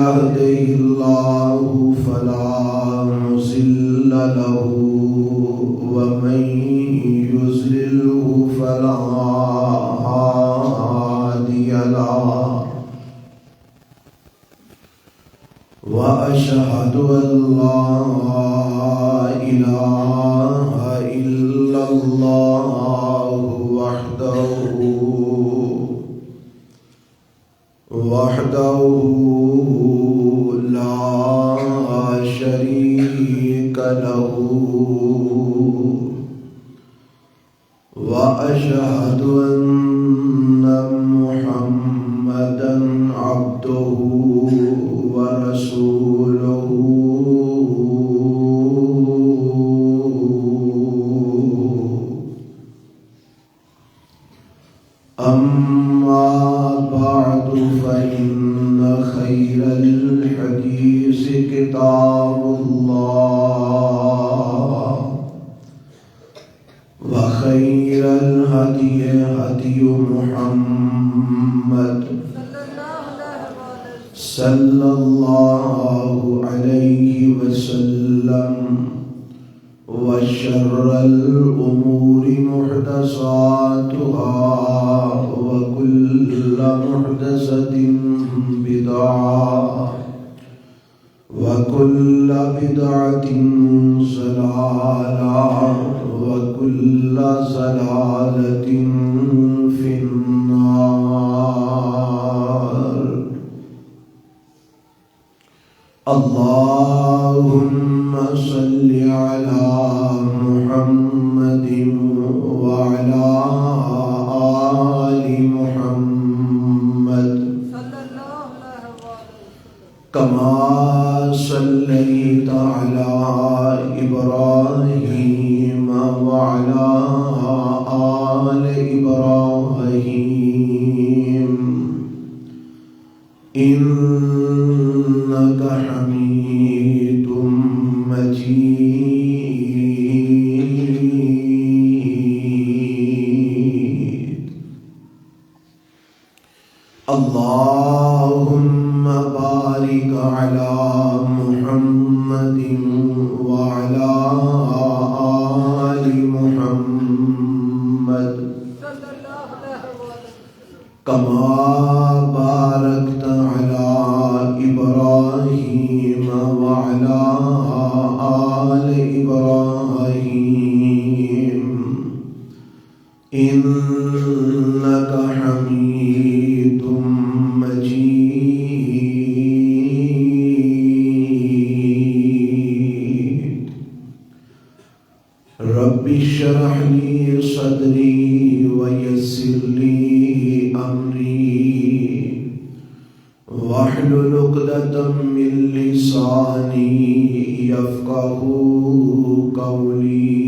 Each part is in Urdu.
يهده الله فلا مضل له ومن يضلله فلا هادي له وأشهد أن لا إله إلا الله وحده لا شريك له وأشهد أن محمدا عبده ورسوله أما بعد فإن خير الحديث كتاب الله وخير الهدي هدي محمد صلى الله عليه وسلم وشر الأمور محدثاتها وكل محدثة بدعة وكل بدعة ضلالة وكل ضلالة في النار. اللهم صل على محمد وعلى آل محمد كما صليت على إبراهيم وعلى آل إبراهيم إنك حميد مجيد. اللهم بارك على محمد وعلى آل محمد كما باركت على إبراهيم وعلى آل إبراهيم إنك حميد مجيد. رب اشرح لي صدري ويسر لي أمري واحلل عقدة من لساني يفقهوا قولي.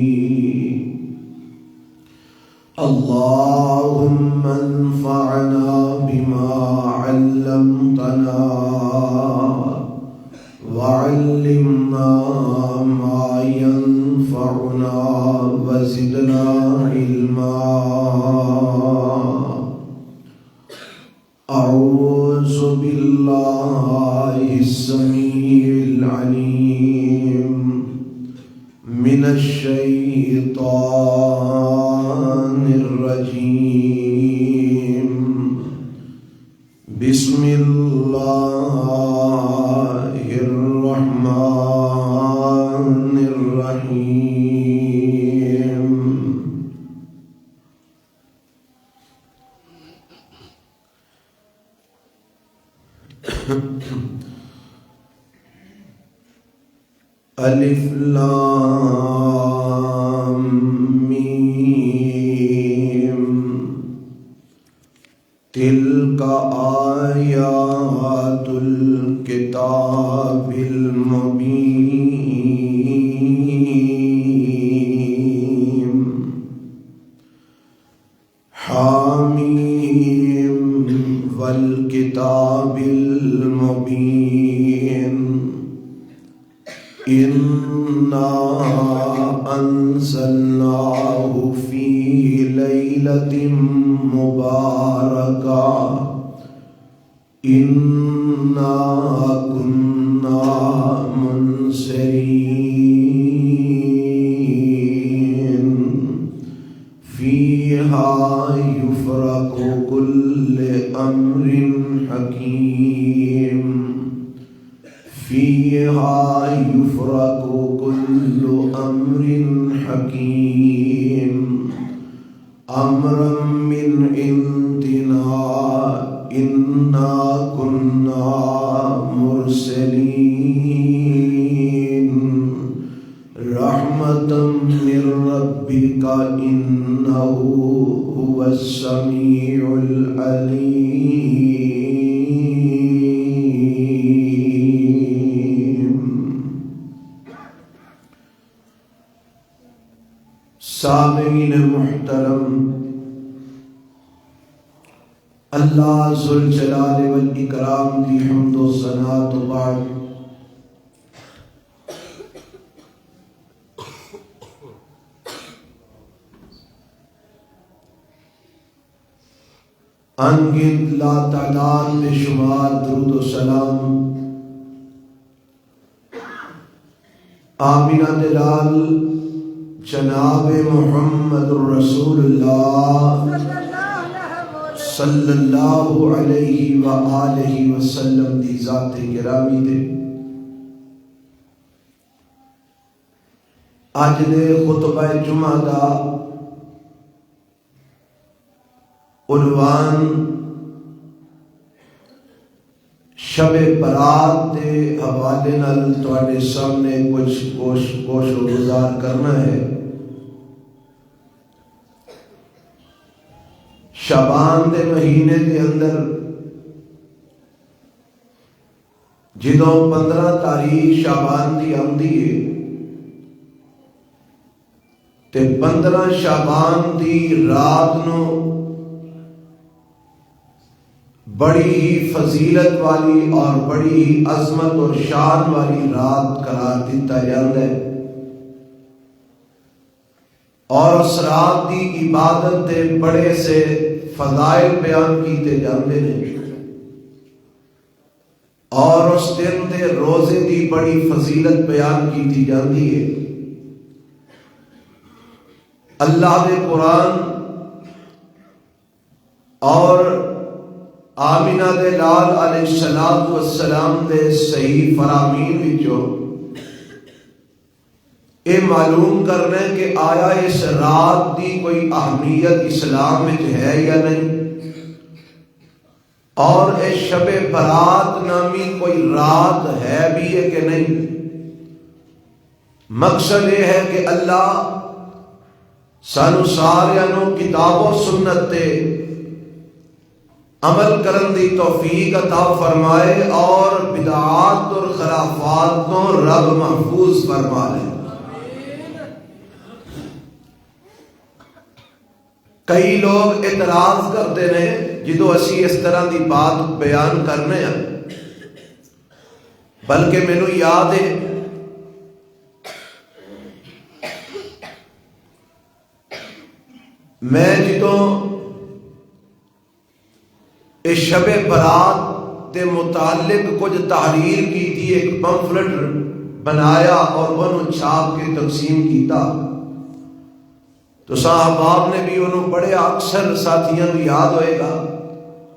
اللهم انفعنا بما علمتنا وعلمنا ما ينفعنا وزدنا علما. أعوذ بالله السميع العليم من الشيطان الرجيم. بسم الله الرحمن الرحيم. الف لام میم تلک آیات الکتاب المبین. حامیم والکتاب المبین. إنا أنزلناه في ليلة مباركة إنا الرحيم فيها يفرق كل أمر حكيم أمرا من عندنا إنا كنا مرسلين رحمة من ربك إنه هو السميع العليم. سامعین محترم، اللہ ذوالجلال والاکرام کی حمد و ثنا تو بعد انگنت لا تعداد بے شمار درود و سلام آمینہ دلال جناب محمد الرسول اللہ صلی اللہ علیہ وآلہ وسلم دی ذات گرامی دے آج دے خطبہ جمعہ دا عنوان شب برات دے حوالے نال تواڈے سامنے کچھ گوش و گزار کرنا ہے۔ شعبان دے مہینے دے اندر جدوں 15 تاریخ شعبان دی آندی ہے تے 15 شعبان دی رات نو بڑی ہی فضیلت والی اور بڑی ہی عظمت اور شان والی رات قرار دیتا جاتا ہے، اور اس رات دی عبادت دے بڑے سے فضائل بیان کیتے جاندے ہیں، اور اس دن دے روزے دی بڑی فضیلت بیان کیتی جاندی ہے۔ اللہ دے قرآن اور آمینہ دے لال علیہ السلام دے صحیح فرامین وچوں اے معلوم کرنا ہے کہ آیا اس رات دی کوئی اہمیت اسلام میں ہے یا نہیں، اور اس شب برات نامی کوئی رات ہے بھی ہے کہ نہیں۔ مقصد یہ ہے کہ اللہ سانو سارے کتاب و سنت تے عمل کرن دی توفیق عطا فرمائے اور بدعات اور خرافات کو رب محفوظ فرما لے۔ کئی لوگ اعتراض کرتے ہیں جدو اسی اس طرح دی بات بیان کرنے ہیں، بلکہ مینوں یاد ہے میں جدو اس شب برات دے متعلق کچھ تحریر کی تھی، ایک پمفلٹ بنایا اور انہوں چھاپ کے تقسیم کیتا، تو صحاباب نے بھی انہوں بڑے اکثر ساتھیاں بھی یاد ہوئے گا،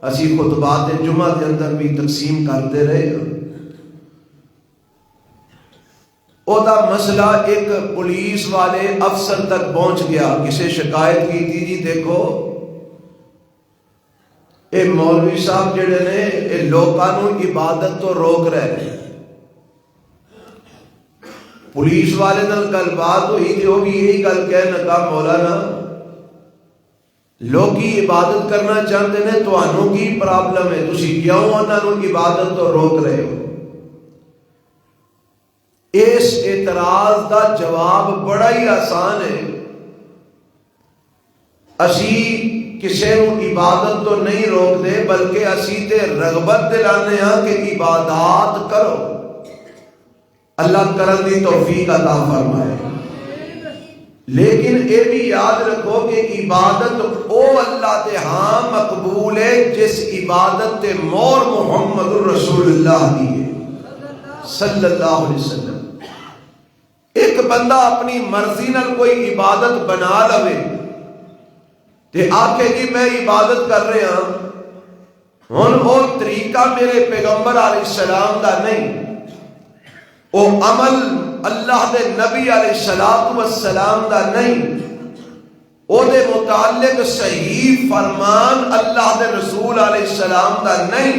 اسی خطبات جمعہ کے اندر بھی تقسیم کرتے رہے گا۔ او دا مسئلہ ایک پولیس والے افسر تک پہنچ گیا، کسے شکایت کی تھی جی دیکھو اے مولوی صاحب جڑے نے اے لوکاں عبادت تو روک رہے ہیں۔ پولیس والے نال گل بات ہوئی تھی، وہ بھی یہی گل کہنے لگا مولانا لوکی عبادت کرنا چاہتے ہیں، تانوں کی پرابلم ہے، تسی کیوں انہاں نوں عبادت تو روک رہے ہو؟ اس اعتراض دا جواب بڑا ہی آسان ہے، اسی کسی نو عبادت تو نہیں روک دے بلکہ اسی تے رغبت دلانے ہاں کہ عبادات کرو، اللہ کرن دی توفیق عطا فرمائے۔ لیکن اے بھی یاد رکھو کہ عبادت او اللہ دے ہاں مقبول ہے جس عبادت تے مور محمد الرسول اللہ دی ہے صلی اللہ علیہ وسلم۔ ایک بندہ اپنی مرضی نال کوئی عبادت بنا لوے تے آکھے جی میں عبادت کر رہے ہاں، ہن وہ طریقہ میرے پیغمبر علیہ السلام دا نہیں، وہ عمل اللہ دے نبی علیہ السلام دا نہیں، او دے متعلق صحیح فرمان اللہ دے رسول علیہ السلام دا نہیں،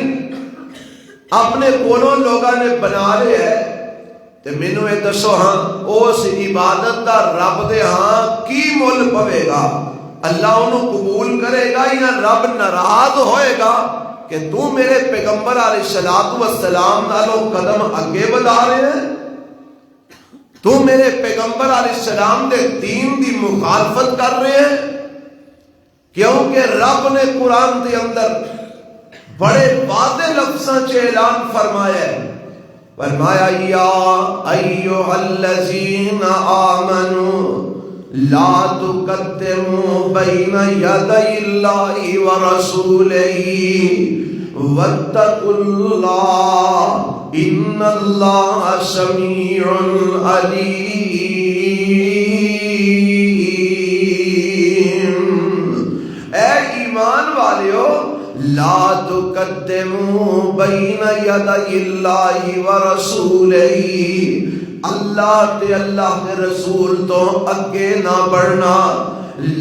اپنے کولوں لوگاں نے بنا لے ہے۔ تے مینوں یہ دسو ہاں اس عبادت دا رب دے ہاں کی مل پوے گا؟ اللہ انہوں قبول کرے گا یا رب ناراض ہوئے گا کہ تو میرے پیغمبر علیہ السلام نالوں قدم اگے بڑھا رہے ہیں، تو میرے پیغمبر علیہ السلام دے دین دی مخالفت کر رہے ہیں؟ کیونکہ رب نے قرآن دے اندر بڑے واضح لفظاں چ اعلان فرمایا ہے، فرمایا یا ایھا الذین آمنوا لا تقدموا بین یدی اللہ ورسولہ واتقوا اللہ ان اللہ سمیع علیم۔ اے ایمان والیو، لا تقدموا بین یدی اللہ ورسولہ، اللہ تے اللہ کے رسول تو اگے نہ بڑھنا۔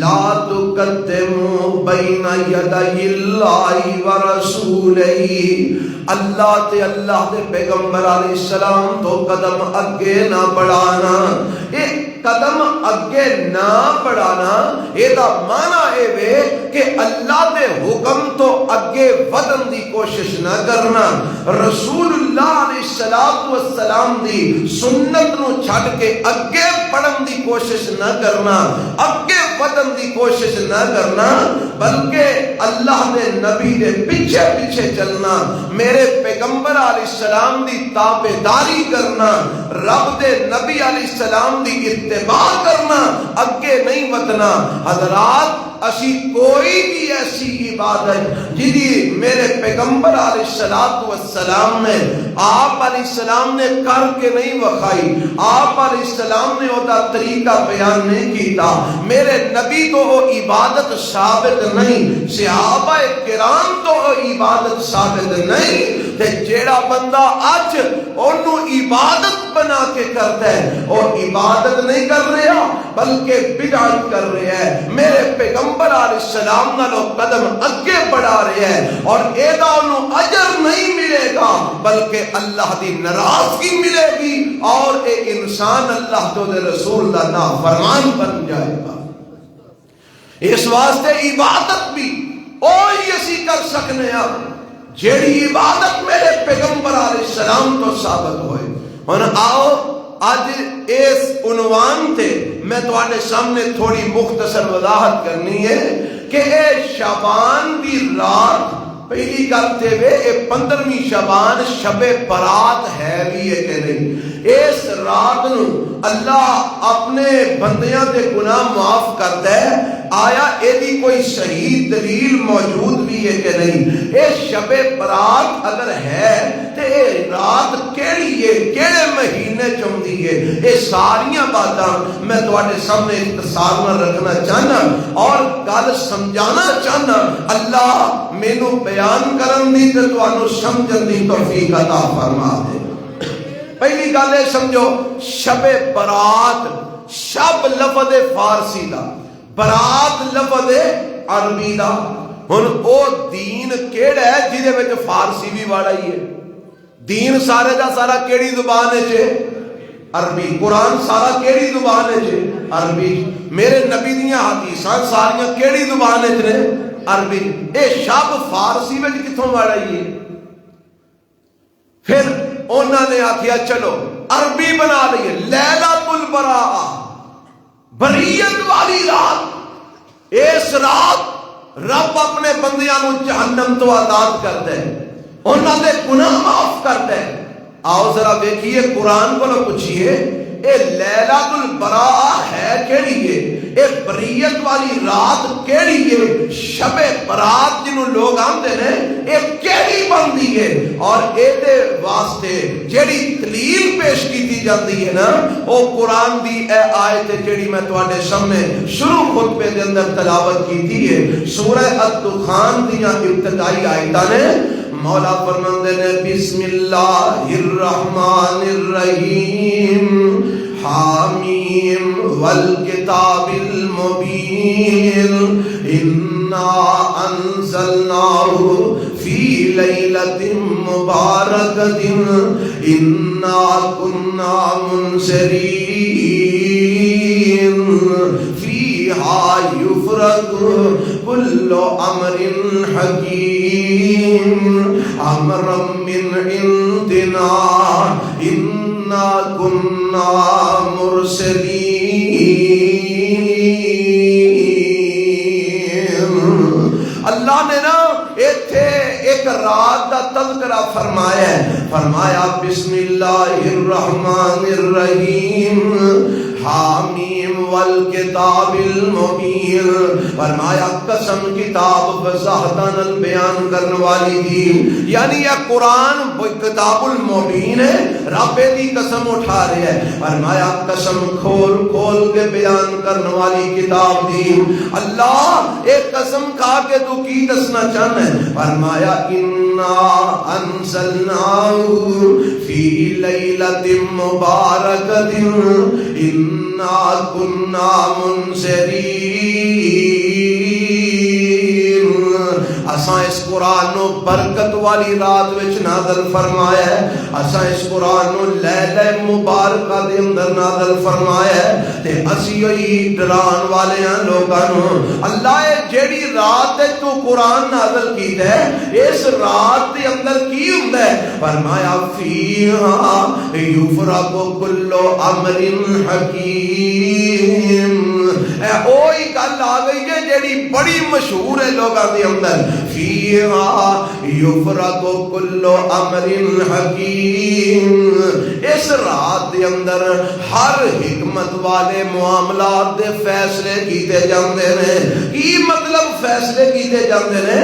لا تقدموا بین یدی اللہ ورسولہ، اللہ تے اللہ دے پیغمبر علیہ السلام تو قدم اگے نہ بڑھانا۔ ایک قدم اگے نہ بڑھانا اے دا معنی اے وے کہ اللہ دے حکم تو اگے ودن دی کوشش نہ کرنا، رسول اللہ علیہ السلام دی سنت نو چھڈ کے اگے بڑھن دی کوشش نہ کرنا، اگے ودن دی کوشش نہ کرنا، بلکہ اللہ دے نبی دے پیچھے پیچھے چلنا، میرے پیغمبر علیہ السلام دی تابعداری کرنا، رب دے نبی علیہ السلام دی اتباع کرنا، اگے نہیں ودنا۔ حضرات اسی کوئی بھی ایسی عبادت جدی میرے پیغمبر علیہ السلام نے آپ علیہ السلام نے کر کے نہیں وکھائی، آپ علیہ السلام نے وہ طریقہ بیان نہیں کیتا، میرے نبی تو وہ عبادت ثابت نہیں، صحابہ کرام تو وہ عبادت ثابت نہیں، تے جیڑا بندہ اج انہوں عبادت بنا کے کرتا ہے وہ عبادت نہیں کر رہا بلکہ بدعت کر رہا ہے، میرے پیغمبر علیہ السلام نالو قدم اگے بڑھا رہے ہیں، اور ایدا انہوں اجر نہیں ملے گا بلکہ اللہ دی ناراضگی ملے گی، اور اے انسان اللہ تو دے رسول دا نافرمان بن جائے گا۔ اس واسطے عبادت بھی اوہی اسی کر سکنے ہیں جیڑی عبادت میرے پیغمبر علیہ السلام تو ثابت ہوئے۔ ہن آؤ آج اس عنوان تے میں تواڈے سامنے تھوڑی مختصر وضاحت کرنی ہے کہ اے شعبان دی رات پہلی گل تے وے اے 15ویں شعبان شب برات ہے بھی ہے کہ نہیں؟ اس رات نو اللہ اپنے بندیاں دے گناہ معاف کرتا ہے، آیا اے دی کوئی صحیح دلیل موجود بھی ہے کہ نہیں؟ اے شب برات اگر ہے تے اے رات کیڑی ہے، کیڑے مہینے چوندی ہے، اے ساریاں باتاں میں تواڈے سامنے اختصار میں رکھنا چاہنا اور گل سمجھانا چاہنا، اللہ مینوں بیان کرن دی تے تانوں سمجھن دی توفیق عطا فرما دے۔ پہلی گل ہے سمجھو، شب برات، شب لفظ فارسی دا، برات لفظ عربی دا، ہن او دین کیڑا ہے جہدے وچ فارسی بھی واڑا ہی ہے؟ دین سارے دا سارا کیڑی زبان ہے؟ عربی۔ قرآن سارا کیڑی زبان ہے؟ عربی۔ میرے نبی دیاں حدیثاں ساریاں کیڑی زبان ہے؟ عربی۔ اے شب فارسی وچ کتھوں واڑا ہی ہے؟ پھر انہوں نے آکھیا چلو عربی بنا لئیے، لیلۃ البراء، بریت والی رات۔ اس رات رب اپنے بندیاں نو جہنم تو آزاد کرتا ہے، انہوں نے گناہ معاف کرتا ہے۔ آؤ ذرا دیکھیے قرآن کو نہ پوچھئے اے لیلۃ البراء ہے کیڑی ہے، اے بریت والی رات کیڑی ہے، شب برات جنوں لوگ آندے نے اے کیڑی بندی ہے، اور اے دے واسطے جیڑی دلیل پیش کیتی جاتی ہے نا او قرآن دی اے آیت جیڑی میں تواڈے سامنے شروع خطبے دے اندر تلاوت کیتی ہے، سورہ الدخان دیاں ابتدائی آیتاں نے مولا فرماندے نے بسم اللہ الرحمن الرحیم حامیم والکتاب المبین انا انزلناہ فی لیلۃ مبارکۃ انا کنا منذرین فیہا یفرق کل امر حکیم امرا من عندنا انا کنا مرسلین۔ اللہ نے نا ایتھے ایک رات دا تذکرہ فرمایا ہے، فرمایا بسم اللہ الرحمن الرحیم حامیم والکتاب المبین، فرمایا قسم کتاب وضاحتاً بیان کرنے والی دی، یعنی یہ قرآن کتاب المبین ہے، رب دی قسم اٹھا رہے ہیں، فرمایا قسم کھول کھول کے بیان کرنے والی کتاب دی۔ اللہ ایک قسم کھا کے تو کی دسنا چاہنا ہے، فرمایا انا انزلناہ فی لیلۃ مبارکۃ انا کنا منذرین، اساں اس قرآن نو برکت والی رات وچ نازل فرمایا ہے، اساں اس قرآن نو لیلہ مبارکہ دے اندر نازل فرمایا ہے، تے اسی ہوئی ڈران والے ہیں لوگاں نو۔ اللہ جیڑی رات تو قرآن نازل کیتا ہے اس رات دے اندر کی ہوندا ہے، فرمایا فیہا یفرق کل امر حکیم، اے اوہی گل آ گئی ہے جیڑی بڑی مشہور ہے لوگاں دے اندر، فیہا یفرق کل امر حکیم، اس رات دے اندر ہر حکمت والے معاملات دے فیصلے کیتے جاندے نے۔ کی مطلب فیصلے کیتے جاندے نے؟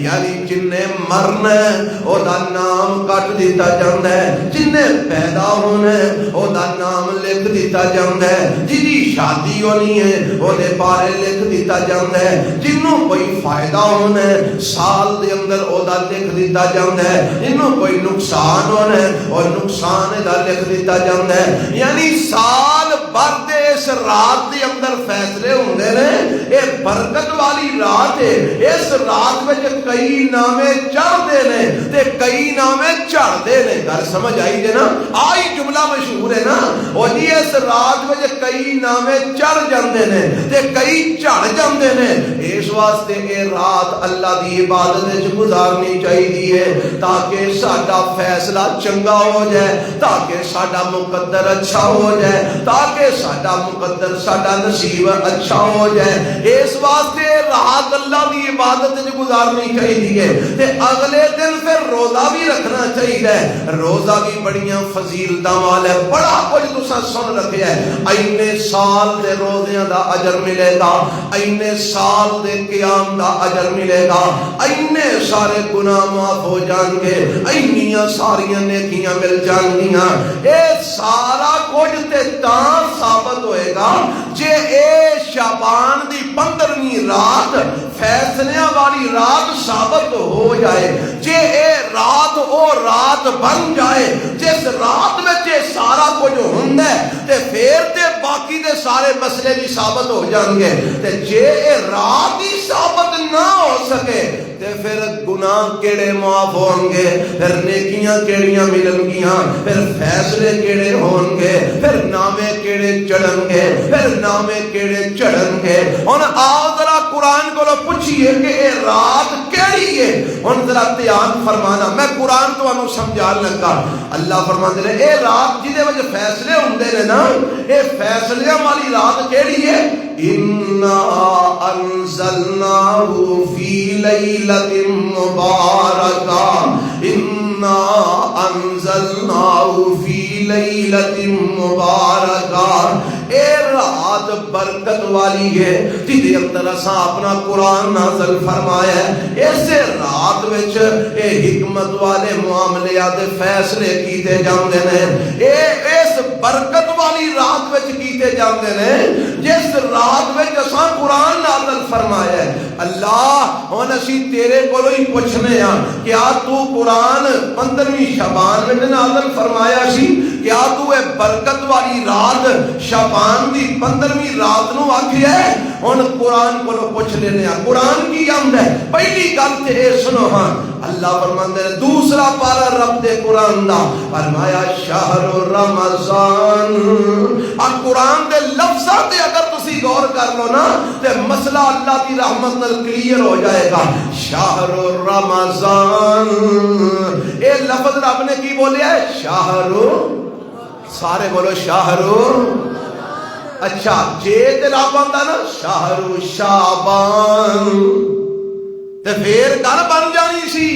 یعنی جن نے مرنا ہے او دا نام کٹ دیتا جاندا ہے، جن نے پیدا ہونا ہے او دا نام لکھ دیتا جاندا ہے، جدی شادی ہونی ہے او دے بارے لکھ دیتا جاندا ہے، جنوں کوئی فائدہ ہونا ہے سال دے اندر او دا لکھ دیتا جاندا ہے، جنوں کوئی نقصان ہونا ہے اور نقصان دا لکھ دیتا جاندا ہے، یعنی سال بھر دے اس رات دے اندر فیصلے ہوندے نے۔ اے برکت والی رات ہے، اس رات وچ کئی نامے چڑھدے نے تے کئی نامے چڑھدے نے، گل سمجھ آئی جے نا؟ آئی جملہ مشہور ہے نا، او جی اس رات وچ کئی نامے چڑھ جاندے نے تے کئی چڑھ جاندے نے، اس واسطے اے رات اللہ دی عبادت وچ گزارنی چاہیے تاکہ ساڈا فیصلہ چنگا ہو جائے، تاکہ ساڈا مقدر اچھا ہو جائے، تاکہ ساڈا مقدر ساڈا نصیب اچھا ہو جائے، اس واسطے رات اللہ دی عبادت وچ گزارنی چاہیے تے اگلے دن پھر روزہ بھی رکھنا چاہیے۔ روزہ بھی بڑیاں فضیلتاں والا ہے، بڑا کچھ تساں سن رکھیا ہے، اینے سال دے روزیاں دا اجر ملے گا، اینے سال دے قیام دا اجر ملے گا، اینے سارے گناہ معاف ہو جان گے، اینیاں ساریاں نیکیاں مل جان گیاں۔ اے سارا کچھ تے تاں ثابت ہوئے گا جے اے شعبان دی 15ویں رات فیصلیاں والی رات ثابت ہو جائے، جے اے رات او رات بن جائے جس رات میں تے سارا کچھ ہوندا ہے تے پھر تے باقی دے سارے مسئلے بھی ثابت ہو جان گے، تے جے اے رات ہی ثابت نہ ہو سکے تے پھر گناہ کیڑے معاف ہون گے، پھر نیکیاں کیڑیاں ملن گیاں، پھر فیصلے کیڑے ہون گے، پھر نامے کیڑے چڑھن گے، پھر نامے کیڑے چڑھن گے۔ ہن آؤ ذرا قرآن کو پوچھئے کہ اے رات کیڑی ہے؟ ہن ذرا دھیان فرمانا، میں قرآن تانوں سمجھان لگا۔ اللہ فرماندے نے اے رات جدے وچ فیصلے ہوندے نے نا، اے فیصلیاں والی رات کیڑی ہے؟ انا انزلناہ فی لیلۃ مبارکہ، انا انزلناہ فی لیلۃ مبارکہ برکت والی ہے جدے اندر اساں اپنا قرآن نازل فرمایا ہے اس رات وچ اے حکمت والے معاملات دے فیصلے کیتے جاندے نے اس برکت والی رات وچ کیتے جاندے نے جس رات وچ اساں قرآن نازل فرمایا ہے اللہ ہن اسی تیرے کولوں ہی پوچھنے ہاں کیا تو قرآن 15ویں شعبان وچ نازل فرمایا سی کیا تو اے برکت والی رات شعبان دی 15ویں رات نو آکھیا ہے ہن قرآن کولوں پوچھ لینے ہاں قرآن کی آمد ہے پہلی گل تے اے سنو ہاں اللہ فرماندے نے دوسرا پارا رب دے قرآن دا فرمایا شہر رمضان اور قرآن دے لفظاں تے اگر تسی غور کر لو نا تے مسئلہ اللہ کی رحمت نال کلیئر ہو جائے گا شہر رمضان اے لفظ رب نے کی بولیا ہے شہر سارے بولو شہر اچھا جے تے رب آندا نا شہر شعبان تے پھر گل بن جانی سی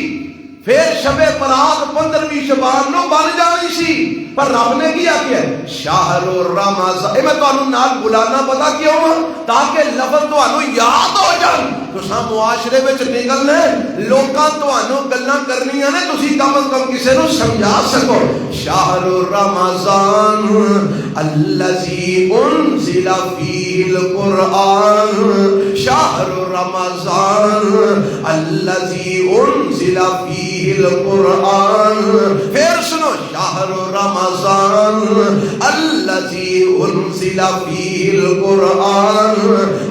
پھر شب برات 15ویں شعبان نو بن جانی سی پر رب نے کیا کیا شہر رمضان اے میں تانوں نال بلانا پتا کیوں تاکہ لفظ تانوں یاد ہو جان تساں معاشرے وچ نکلنا لوکاں تانوں گلاں کرنیاں نے تسی کم از کم کسے نو سمجھا سکو شہر رمضان الذی انزل فیہ القرآن شہر رمضان الذی انزل فیہ القرآن پھر سنو شہر رمضان الذی انزل فیہ القرآن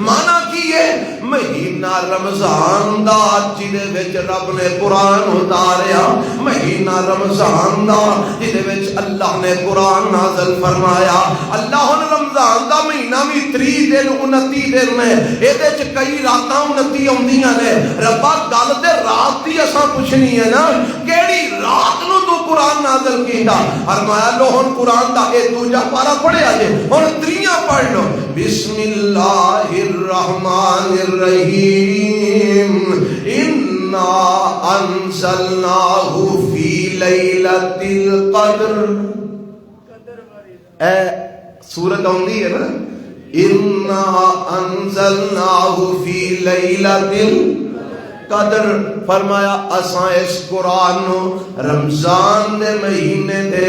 مانا کیے مہینہ رمضان دا جدے وچ رب نے قرآن اتاریا مہینہ رمضان دا جدے وچ اللہ نے قرآن نازل فرمایا اللہ نے رمضان دا مہینہ بھی 30 دن 29 دن میں ایدے چ کئی راتاں 29 اوندیاں نے ربا گل تے رات دی اساں پوچھنی ہے نا کیڑی رات نو تو قرآن نازل کیتا فرمایا لو ہن قرآن دا اے دوجا پارا پڑھیا جے ہن تریاں پڑھ لو بسم اللہ الرحمن الرحیم انا انزلناہ فی لیلۃ القدر اے سورت ہوندی ہے نا انا انزلناہ فی لیلۃ القدر فرمایا اساں اس قرآن نو رمضان دے مہینے دے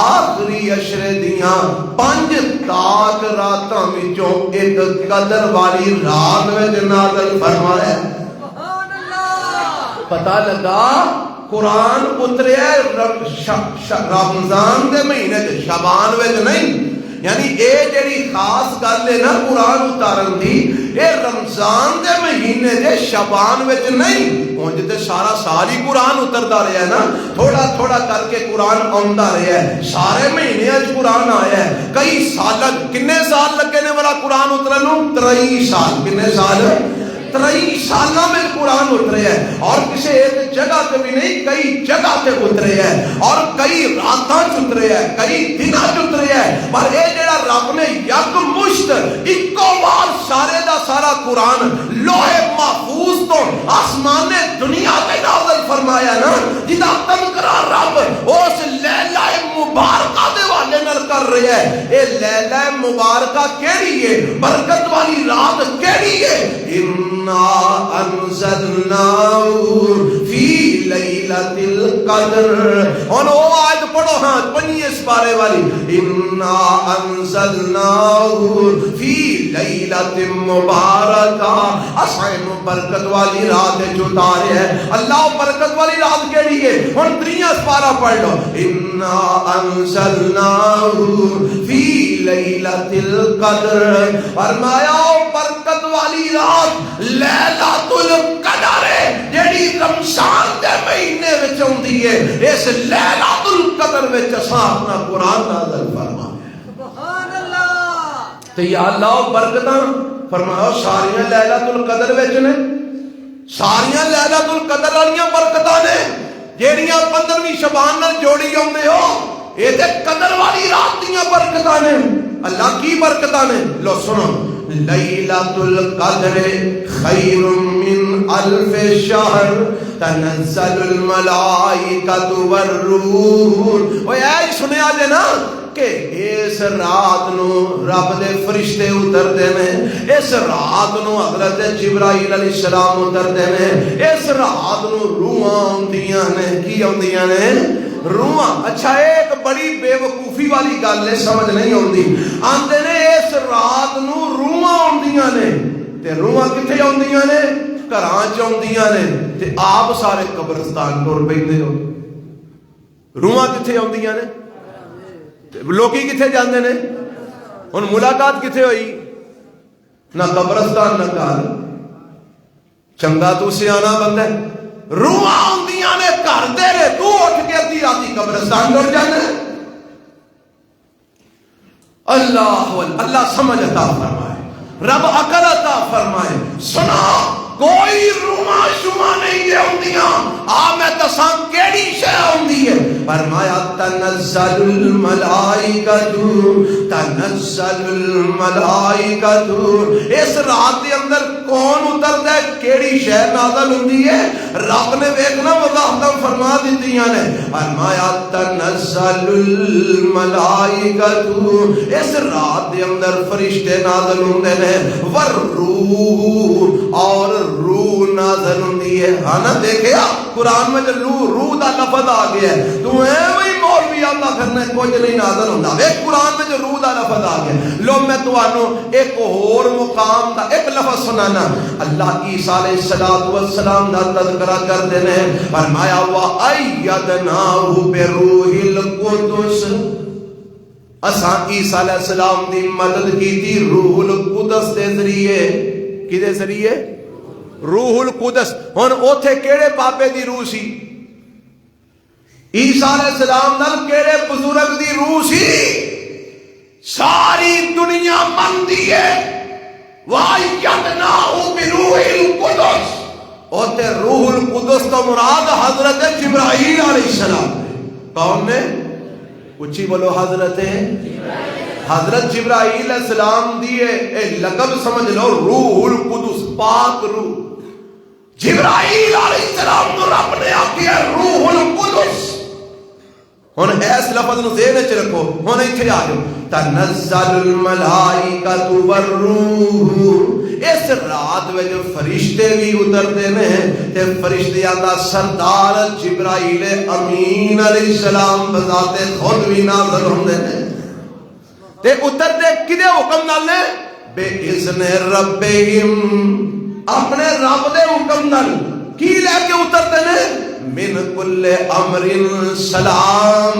آخری عشرے دیاں 5 تاک راتاں وچوں ایک قدر والی رات وچ نازل فرمایا سبحان اللہ پتہ لگا قرآن اتریا رمضان دے مہینے تے شعبان وچ نہیں یعنی اے جڑی خاص گل ہے نا قرآن اتارن دی اے رمضان دے مہینے دے شعبان وچ نہیں اونج تے سارا سال ہی قرآن اتردا رہیا ہے نا تھوڑا تھوڑا کر کے قرآن آندا رہیا ہے سارے مہینے وچ قرآن آیا ہے کئی سال کنے سال لگے نے والا قرآن اترن نوں 23 سال کنے سال 23 سالوں میں قرآن اترے ہے اور کسی ایک جگہ پہ بھی نہیں کئی جگہ پہ اترے ہے اور کئی راتاں اترے ہے کئی دناں اترے ہے پر اے جڑا رب نے یک مشت اکو بار سارے دا سارا قرآن لوح محفوظ تو آسمان دنیا پہ نازل فرمایا نا جدا تذکرہ رب اس لیلہ مبارکہ دے والے نال کر رہے ہے اے لیلہ مبارکہ کیڑی ہے برکت والی رات کیڑی ہے انزلناہ فی لیلۃ القدر اور وہ آیت پڑھو ہاں 5 اس بارے والی انا انزلناہ فی لیلۃ مبارکہ اساں برکت والی رات جو اتارے ہے اللہ برکت والی رات کیڑی ہے ہن 3 اس بارہ پڑھ لو انا انزلناہ فی لیلۃ القدر فرمایا برکت والی رات لیلۃ القدر جڑی رمضان دے مہینے وچ ہوندی ہے اس لیلۃ القدر وچ اساں اپنا قرآن نازل فرما سبحان اللہ تے یا اللہ برکتاں فرمایا ساریاں لیلۃ القدر وچ نے ساریاں لیلۃ القدر والیاں برکتاں نے جیڑیاں 15ویں شعبان نال جوڑی ہوندے ہو اے تے قدر والی رات دیاں برکتاں نے اللہ کی برکتاں نے لو سنو لیلۃ القدر خیر من الف شہر تنزل الملائکۃ والروح اوے اے سنیا جے نا کہ اس رات نو رب دے فرشتے اتردے نے، اس رات نو حضرت جبرائیل علیہ السلام اتردے نے، اس رات نو روحاں آندیاں نے، کی آندیاں نے؟ روحاں۔ اچھا ایک بڑی بے وقوفی والی گل ہے، سمجھ نہیں آندی، آندے نے اس رات نو روحاں آندیاں نے، تے روحاں کتھے آندیاں نے؟ گھراں چ آندیاں نے، تے آپ سارے قبرستان ٹر پیندے ہو۔ روحاں کتھے آندیاں نے؟ لوکی کتھے جاندے نے؟ ہن ملاقات کتھے ہوئی؟ نہ قبرستان نہ گھر۔ چنگا تو سیانا بندہ ہے، روحاں آندیاں نے گھر دے رے، تو اٹھ کے ادھی راتی قبرستان ٹر جانا ہے۔ اللہ سمجھ عطا فرمائے، رب عقل عطا فرمائے۔ سنا کوئی روحاں شما نہیں ہوندیاں، میں دساں کیڑی شے ہوندی ہے؟ فرمایا تنزل الملائکۃ، تنزل الملائکۃ۔ اس رات دے اندر کون اتردا ہے؟ کیڑی شے نازل ہوندی ہے؟ رب نے ویکھنا وضاحت فرما دتیاں نے، فرمایا تنزل الملائکۃ، اس رات دے اندر فرشتے نازل ہوندے نے، والروح، اور روح نازل ہوندی ہے۔ ہاں نا دیکھیا قرآن میں جو روح دا لفظ آ گیا ہے، تو ایویں مولوی اللہ کرنا کچھ نہیں نازل ہوندا، ایک قرآن میں جو روح دا لفظ آ گیا۔ لو میں تانوں ایک اور مقام دا ایک لفظ سنانا۔ اللہ عیسیٰ علیہ السلام دا تذکرہ کردے نے، فرمایا وَأَيَّدْنَاهُ بِرُوحِ الْقُدُسِ، اساں عیسیٰ علیہ السلام دی مدد کی تھی روح القدس دے ذریعے۔ کدے ذریعے؟ روح القدس۔ ہن اوتھے کیڑے بابے دی روح سی؟ عیسیٰ علیہ السلام نال کیڑے بزرگ دی روح سی؟ ساری دنیا مندی ہے وَأَيَّدْنَاهُ بِرُوحِ الْقُدُسِ، اوتھے روح القدس تو مراد حضرت جبرائیل علیہ السلام۔ کون نے؟ اچھی بولو، حضرت جبرائیل علیہ السلام دیے اے لقب سمجھ لو، روح القدس، پاک روح۔ جبرائیل علیہ السلام تو رب نے آکیا روح القدس۔ ہن ایس لفظ نو ذہن وچ رکھو، ہن ایتھے آ جاؤ، تنزل الملائکۃ والروح، اس رات وچ فرشتے بھی اتردے نے، تے فرشتیاں دا سردار جبرائیل امین علیہ السلام بذات خود بھی نازل ہوندے نے، تے اتر دے کدے حکم نال نے؟ بے اذن ربہم، اپنے رب دے حکم نال۔ کی لے کے اتردے نے؟ من کل امر سلام،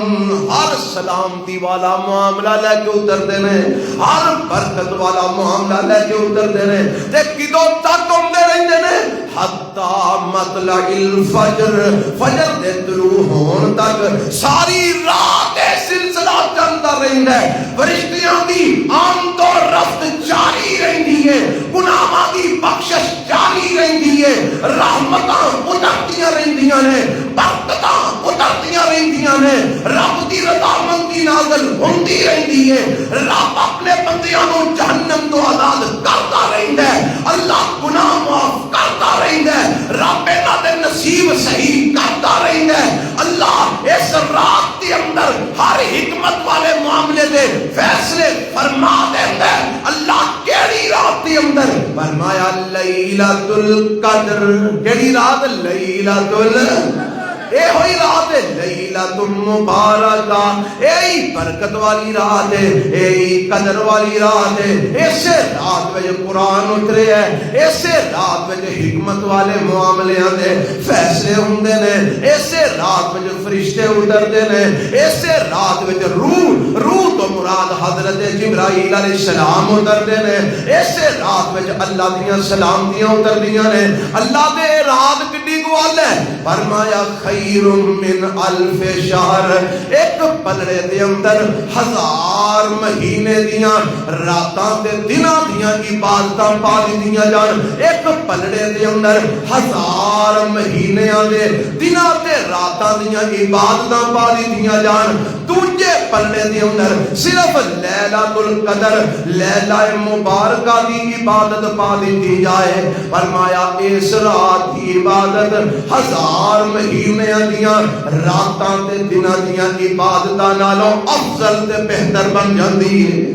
ہر سلامتی والا معاملہ لے کے اتردے نے، ہر برکت والا معاملہ لے کے اتردے نے، تے کدوں تک ہوندے رہندے نے؟ حتی مطلع الفجر، فجر دے طلوع ہون تک ساری رات سلسلہ چلتا رہندا ہے۔ فرشتیاں دی آمد و رفت جاری رہندی ہے، گناہاں دی بخشش جاری رہندی ہے، رحمتاں اترتیاں رہندیاں نے، برکتاں اترتیاں رہندیاں نے، رب دی رضامندی نازل ہوندی رہندی ہے، رب اپنے بندیاں نو جہنم تو آزاد کرتا رہندا ہے، اللہ گناہ معاف کرتا رہندا ہے، رب انہاں دے نصیب صحیح کرتا رہندا ہے۔ اللہ اس رات کے اندر ہر حکمت والے معاملے دے فیصلے فرما دیندا ہے۔ اللہ کیڑی رات کے اندر؟ فرمایا لیلۃ القدر۔ کیڑی رات؟ لیلۃ القدر، اے ہوئی رات ہے لیلۃ مبارکہ، اے برکت والی رات ہے، اے قدر والی رات ہے۔ اسے رات میں قرآن اترے ہے، اسے رات میں حکمت والے معاملیاں دے فیصلے ہوندے نے، اسے رات میں فرشتے اتردے نے، اسے رات میں روح تو مراد حضرت جبرائیل علیہ السلام اتردے نے، اسے رات میں اللہ دیاں سلامتیاں اتردیاں نے۔ اللہ دے رات کڈی گوال ہے، فرمایا خیر من الف شہر، ایک پلڑے دے اندر 1000 مہینے دیاں راتاں تے دناں دیاں عبادتاں پا دیاں جان۔ ایک پلڑے دے اندر 1000 مہینیاں دے دناں تے راتاں دیاں عبادتاں پا دیاں جان۔ دوجے پلے دے اندر صرف لیلۃ القدر لیلہ مبارکہ دی عبادت پا دی جائے. فرمایا اس رات دی عبادت 1000 مہینے دیاں راتاں تے دناں دیاں عبادتاں نالوں افضل تے بہتر بن جاندی ہے.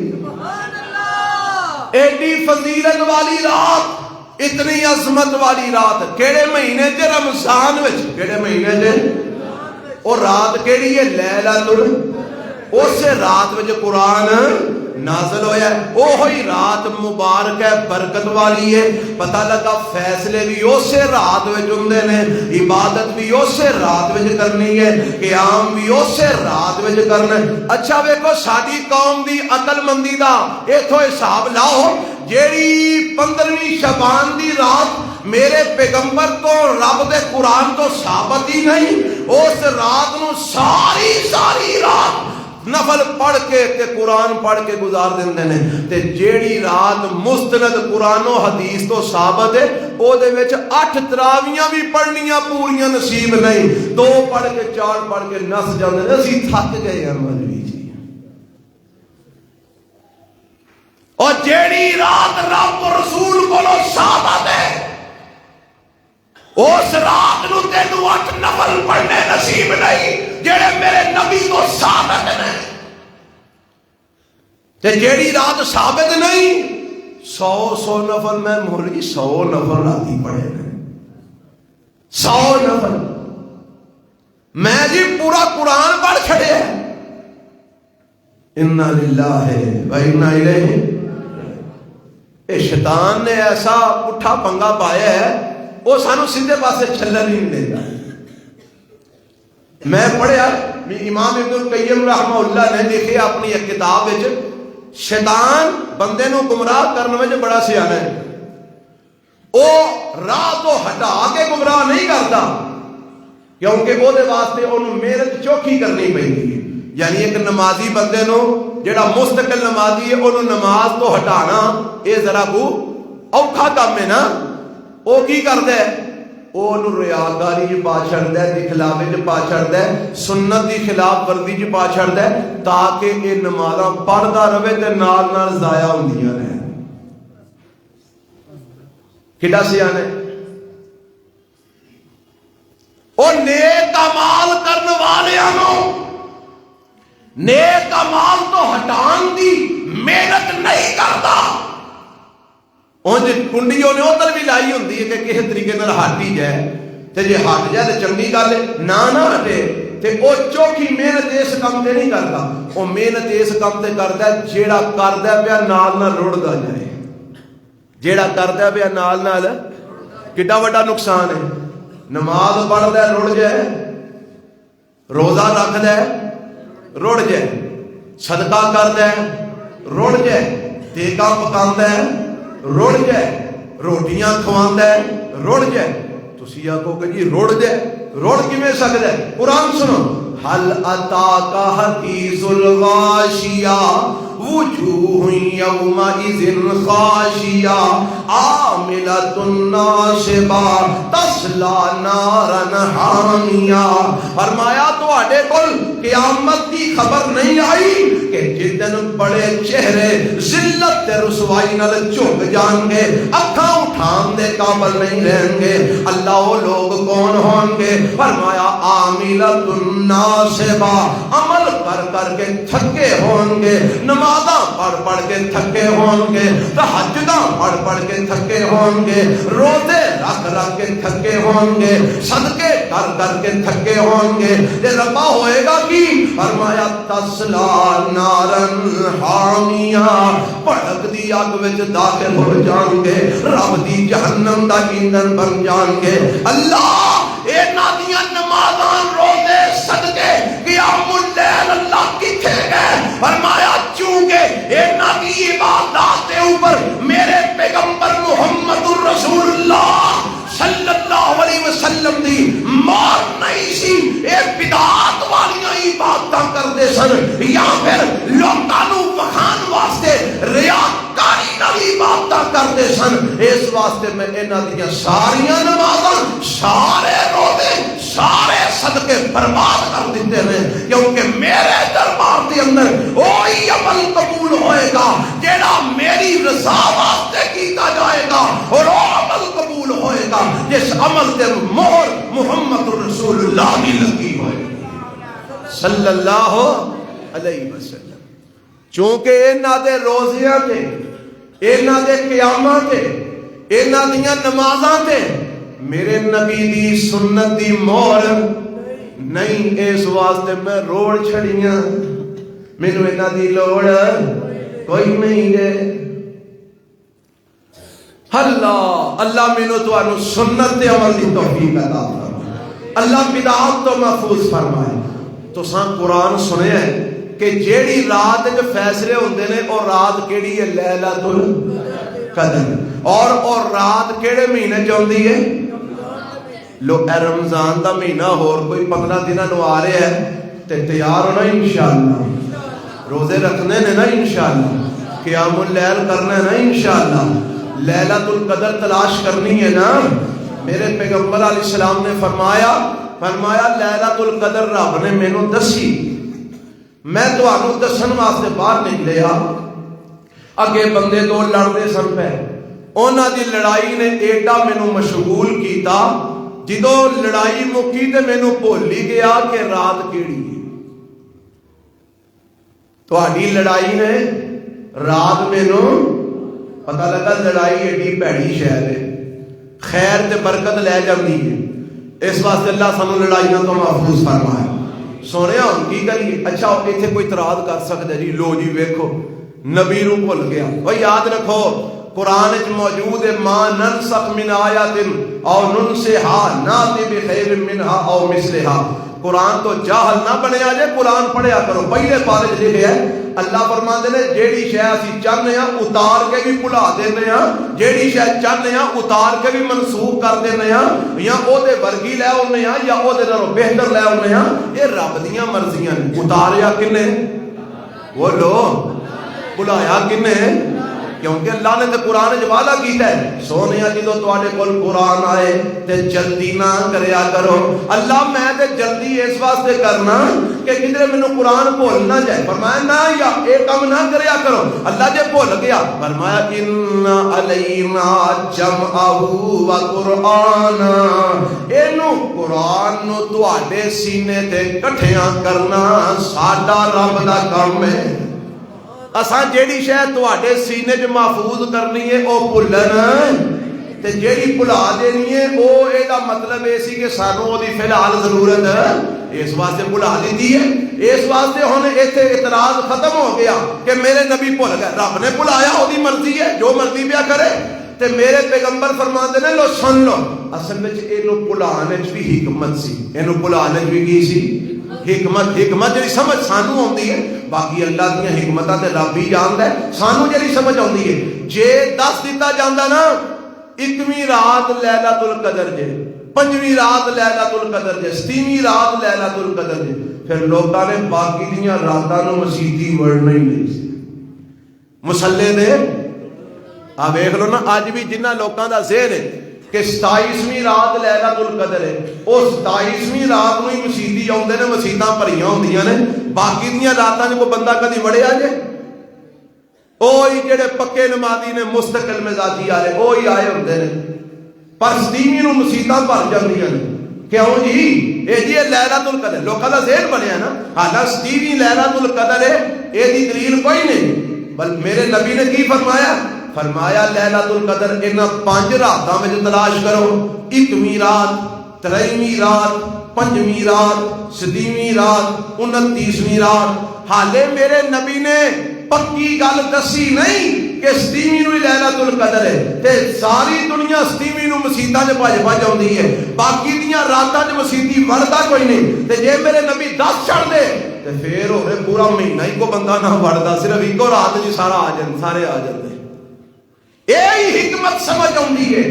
ایڈی فضیلت والی رات، اتنی عظمت والی رات کیڑے مہینے تے؟ رمضان وچ. کیڑے مہینے تے؟ اور رات کیڑی ہے؟ لیلۃ اس رات وچ قرآن نازل ہویا ہے. وہی رات مبارک ہے، برکت والی ہے. پتہ لگا فیصلے بھی اسی رات وچ ہوندے نے، عبادت بھی اسی رات وچ کرنی ہے، قیام بھی اسی رات وچ کرنا ہے. اچھا ویکھو ساری قوم دی عقل مندی دا ایتھوں حساب لاؤ. جیڑی 15ویں شعبان دی رات میرے پیغمبر تو رب دے قرآن تو ثابت ہی نہیں، اس رات نو ساری رات نفل پڑھ کے تے قرآن پڑھ کے گزار دیندے نے. تے جیڑی رات مستند قرآن و حدیث تو ثابت ہے او دے وچ 8 تراویاں بھی پڑھنیاں پوریاں نصیب نہیں، 2 پڑھ کے 4 پڑھ کے نس جاندے نے. اسی تھک گئے ہیں مولوی جی. اور جیڑی رات رب رسول کولو ثابت ہے اس رات نو تینو 8 نفل پڑھنے نصیب نہیں جڑے میرے نبی کو ثابت نہیں. تے جیڑی رات ثابت نہیں 100 نفل میں مولوی 100 نفل راتی پڑھے نے. 100 نفل میں جی پورا قرآن پڑھ چھڑے ہے. انا للہ و انا الیہ. اے شیطان نے ایسا پٹھا پنگا پایا ہے وہ سانو سیدھے پاسے چلن ہی نہیں دیتا. میں پڑھیا امام ابن القیم رحمہ اللہ نے لکھے اپنی ایک کتاب وچ شیطان بندے نو گمراہ کرنے وچ بڑا سیانا ہے. او راہ تو ہٹا کے گمراہ نہیں کرتا کیونکہ وہ دے واسطے انہوں محنت چوکھی کرنی پڑتی ہے. یعنی ایک نمازی بندے نو جڑا مستقل نمازی ہے انہوں نماز تو ہٹانا یہ ذرا کو اوکھا کام ہے نا. وہ کی کرتا ہے؟ وہ ریاکاری چ پا چھڑتا ہے، دکھلاوے چ پا چھڑتا ہے، سنت کی خلاف ورزی چ پا چھڑتا ہے تاکہ یہ نمازاں پڑھتا رہے تے نال نال ضائع ہوندیاں رہن. کڈا سیانا ہے. اور نیک اعمال کرنے والیاں نو نیک اعمال تو ہٹان دی محنت نہیں کرتا. اونج کنڈیوں نے ادھر بھی لائی ہوندی ہے کہ کسی طریقے نال ہٹ ہی جائے تے جے ہٹ جائے تے چنگی گل ہے، نہ ہٹے تے او چوکھی محنت اس کام تے نہیں کرتا. او محنت اس کام تے کردا ہے جیڑا کردا پیا نال نال رڑدا جائے. جیڑا کردا پیا نال نال کڈا بڑا نقصان ہے. نماز پڑھدا ہے رڑ جائے، روزہ رکھدا ہے رڑ جائے، صدقہ کردا ہے رڑ جائے، دیگا پکاندا ہے رڑ جائے، روٹیاں کھواندا ہے رڑ جائے. تسی آکھو کہ جی رڑ جائے، رڑ کیویں سکدا ہے؟ قرآن سنو. حل اتاک حدیث الغاشیہ وجوہ یومئذ خاشیہ عاملۃ ناصبہ تصلی نارا حامیہ. فرمایا تواڈے کول قیامت کی خبر نہیں آئی کہ جس دن بڑے چہرے ذلت تے رسوائی نال جھک جان گے، اکھاں اٹھان دے قابل نہیں رہیں گے. اللہ وہ لوگ کون ہوں گے؟ فرمایا عاملۃ ناصبہ، عمل کر کر کے تھکے ہوں گے، نمازاں پڑھ پڑھ کے تھکے ہوں گے، تہجداں پڑھ پڑھ کے تھکے ہوں گے، روزے رکھ رکھ کے تھکے ہوں گے، صدقے کر کر کے تھکے ہوں گے. تے ربا ہوئے گا کی؟ فرمایا تسلا نارن حامیہ، بھڑک دی اگ وچ داخل ہو جان گے، رب دی جہنم دا ایندھن بن جان گے. اللہ انہاں دیاں نمازاں روزے صدقے قیام اللیل اللہ کتھے گئے؟ فرمایا چونکہ انہاں دی عبادات کے اوپر میرے پیغمبر محمد الرسول اللہ صلی اللہ علیہ وسلم دی مار نہیں سی. اے بدعات والیاں عبادتاں کردے سن یا پھر لوکاں نوں وکھان واسطے ریاکاری نال عبادتاں کردے سن. اس واسطے میں انہاں دیاں ساریاں نمازاں، سارے روزے، سارے صدقے برباد کر دیتے ہیں کیونکہ میرے در دے اندر وہی عمل قبول ہوئے گا جیڑا میری رضا واسطے کیتا جائے گا، اور وہ عمل قبول ہوئے گا جس عمل تے مہر محمد رسول اللہ کی لگی ہوئے صلی اللہ علیہ وسلم۔ چونکہ انہاں دے روزیاں تے، انہاں دے قیاماں تے، انہاں دیاں نمازاں تے میرے نبی دی سنت دی مہر نہیں، اس واسطے میں روڑ چھڑیاں، مینوں انہاں دی لوڑ کوئی نہیں ہے۔ اللہ اللہ مینوں تانوں سنت تے عمل دی توفیق عطا فرمائے، اللہ بدعات تو محفوظ فرمائے۔ تساں قرآن سنیا ہے کہ جیڑی رات جو فیصلے ہوندے نے اور رات کیڑی ہے؟ لیلۃ القدر۔ اور رات کیڑے مہینے چوندی ہے؟ لو اے رمضان دا مہینہ اور کوئی 15 دنوں نو آ رہا ہے تے تیار ہونا انشاءاللہ، روزے رکھنے نے نا انشاءاللہ، قیام اللیل کرنا ہے نا انشاءاللہ، لیلۃ القدر تلاش کرنی ہے نا۔ میرے پیغمبر علیہ السلام نے فرمایا لیلۃ القدر رب نے مینوں دسی، میں تانوں دسن واسطے باہر نکلیا۔ اگے بندے دو لڑتے سن پے، انہاں دی لڑائی نے ایڈا مینوں مشغول کیتا، جدوں لڑائی مکی تے مینوں بھول ہی گیا کہ رات کیڑی ہے۔ تہاڈی لڑائی نے رات مینوں پتہ لگا لڑائی ایڈی بھڑی شے ہے، خیر تے برکت لے جاندی ہے۔ اس واسطے اللہ سانوں لڑائیاں تو محفوظ فرمائے۔ سونے ہم کی کریے؟ اچھا ایتھے کوئی اعتراض کر سکدا جی لو جی ویکھو نبی نو بھول گیا۔ او یاد رکھو قرآن وچ موجود ہے ما ننسخ من آیات او ننسها ناتی بخیر منها او مثلها۔ قرآن تو جاہل نہ بنیا جے، قرآن پڑھیا کرو۔ پہلے پارے وچ لکھیا ہے اللہ فرماندے نے جیڑی شے اسی چاہنے ہاں اتار کے بھی بھلا دینے ہاں، جیڑی شے چاہنے ہاں اتار کے بھی منسوخ کر دینے ہاں، یا او دے ورگی لے اونے ہاں یا او دے نالوں بہتر لے اونے ہاں۔ یہ رب دیاں مرضیاں نے۔ اتاریا کنے؟ وہ لو بلایا کنے؟ کیونکہ اللہ نے تو قرآن وعدہ کیتا ہے سونے جدوں تواڈے کول قرآن آئے تے جلدی نہ کریا کرو۔ اللہ میں تے جلدی اس واسطے کرنا کہ کدھر مینوں قرآن بھول نہ جائے۔ فرمایا نہ یا اے کم نہ کریا کرو۔ اللہ جے بھول گیا فرمایا ان علینا جمعہ و قرآن، اینو قرآن نو تواڈے سینے تے کٹھیاں کرنا ساڈا رب دا کام ہے۔ اساں جیڑی شے تواڈے سینے وچ محفوظ کرنی ہے او بھولن تے جیڑی بھلا دینی ہے او اے دا مطلب اے سی کہ سانوں او دی فی الحال ضرورت ہے، اس واسطے بھلا دیتی ہے۔ اس واسطے ہن ایتھے اعتراض ختم ہو گیا کہ میرے نبی بھول گئے، رب نے بھلایا او دی مرضی ہے، جو مرضی پیا کرے۔ تے میرے پیغمبر فرماندے نے لو سن لو اصل وچ اینو بھلانے وچ بھی حکمت سی، اینو بھلانے وچ بھی کی سی حکمت جڑی سمجھ سانو آندی ہے، باقی اللہ دیا حکمتاں تے رب ہی جاندا ہے، سانو جڑی سمجھ آندی ہے جے دس دیتا جاندا نا 21ویں رات لیلۃ القدر جے، 5ویں رات لیلۃ القدر جے، 7ویں رات لیلۃ القدر جے، پھر لوکاں نے باقی دیاں راتاں نو مسیتی ورنا ہی نہیں سی مسلے دے۔ آ ویکھ لو نا اج بھی جنہ لوکاں دا ذہن ہے کہ 27ویں رات لیلۃ القدر ہے، اس 27ویں رات نو ہی مسیتی آؤندے نے، مسیتاں بھریاں ہوندیاں نے، باقی دیاں راتاں جو کوئی بندہ کدی وڑیا جے؟ اوہی جڑے پکے نمازی نے مستقل مزاجی والے اوہی آئے ہوندے نے، پر 27ویں نو مسیتاں بھر جاندیاں نے۔ کیوں جی؟ اے جی لیلۃ القدر لوکاں دا ذہن بنیا نا، حالانکہ 27ویں لیلۃ القدر ہے، اے دی دلیل کوئی نہیں۔ بل میرے نبی نے کی فرمایا؟ فرمایا لیلۃ القدر انہاں 5 راتاں وچ تلاش کرو، 21ویں رات، 23ویں رات، 5ویں رات، 7ویں رات، 29ویں رات۔ حالے میرے نبی نے پکی گل دسی نہیں کہ 27ویں نو لیلۃ القدر ہے تے ساری دنیا 27ویں نو مسیتاں وچ بھج آندی ہے، باقی دیاں راتاں وچ مسیتی وڑدا کوئی نہیں۔ تے جے میرے نبی 10 چھڑ دے تے پھر ہوے پورا مہینہ ہی کو بندہ نہ وڑدا، صرف ایکو رات جی سارے آ جاندے۔ یہی حکمت سمجھ آتی ہے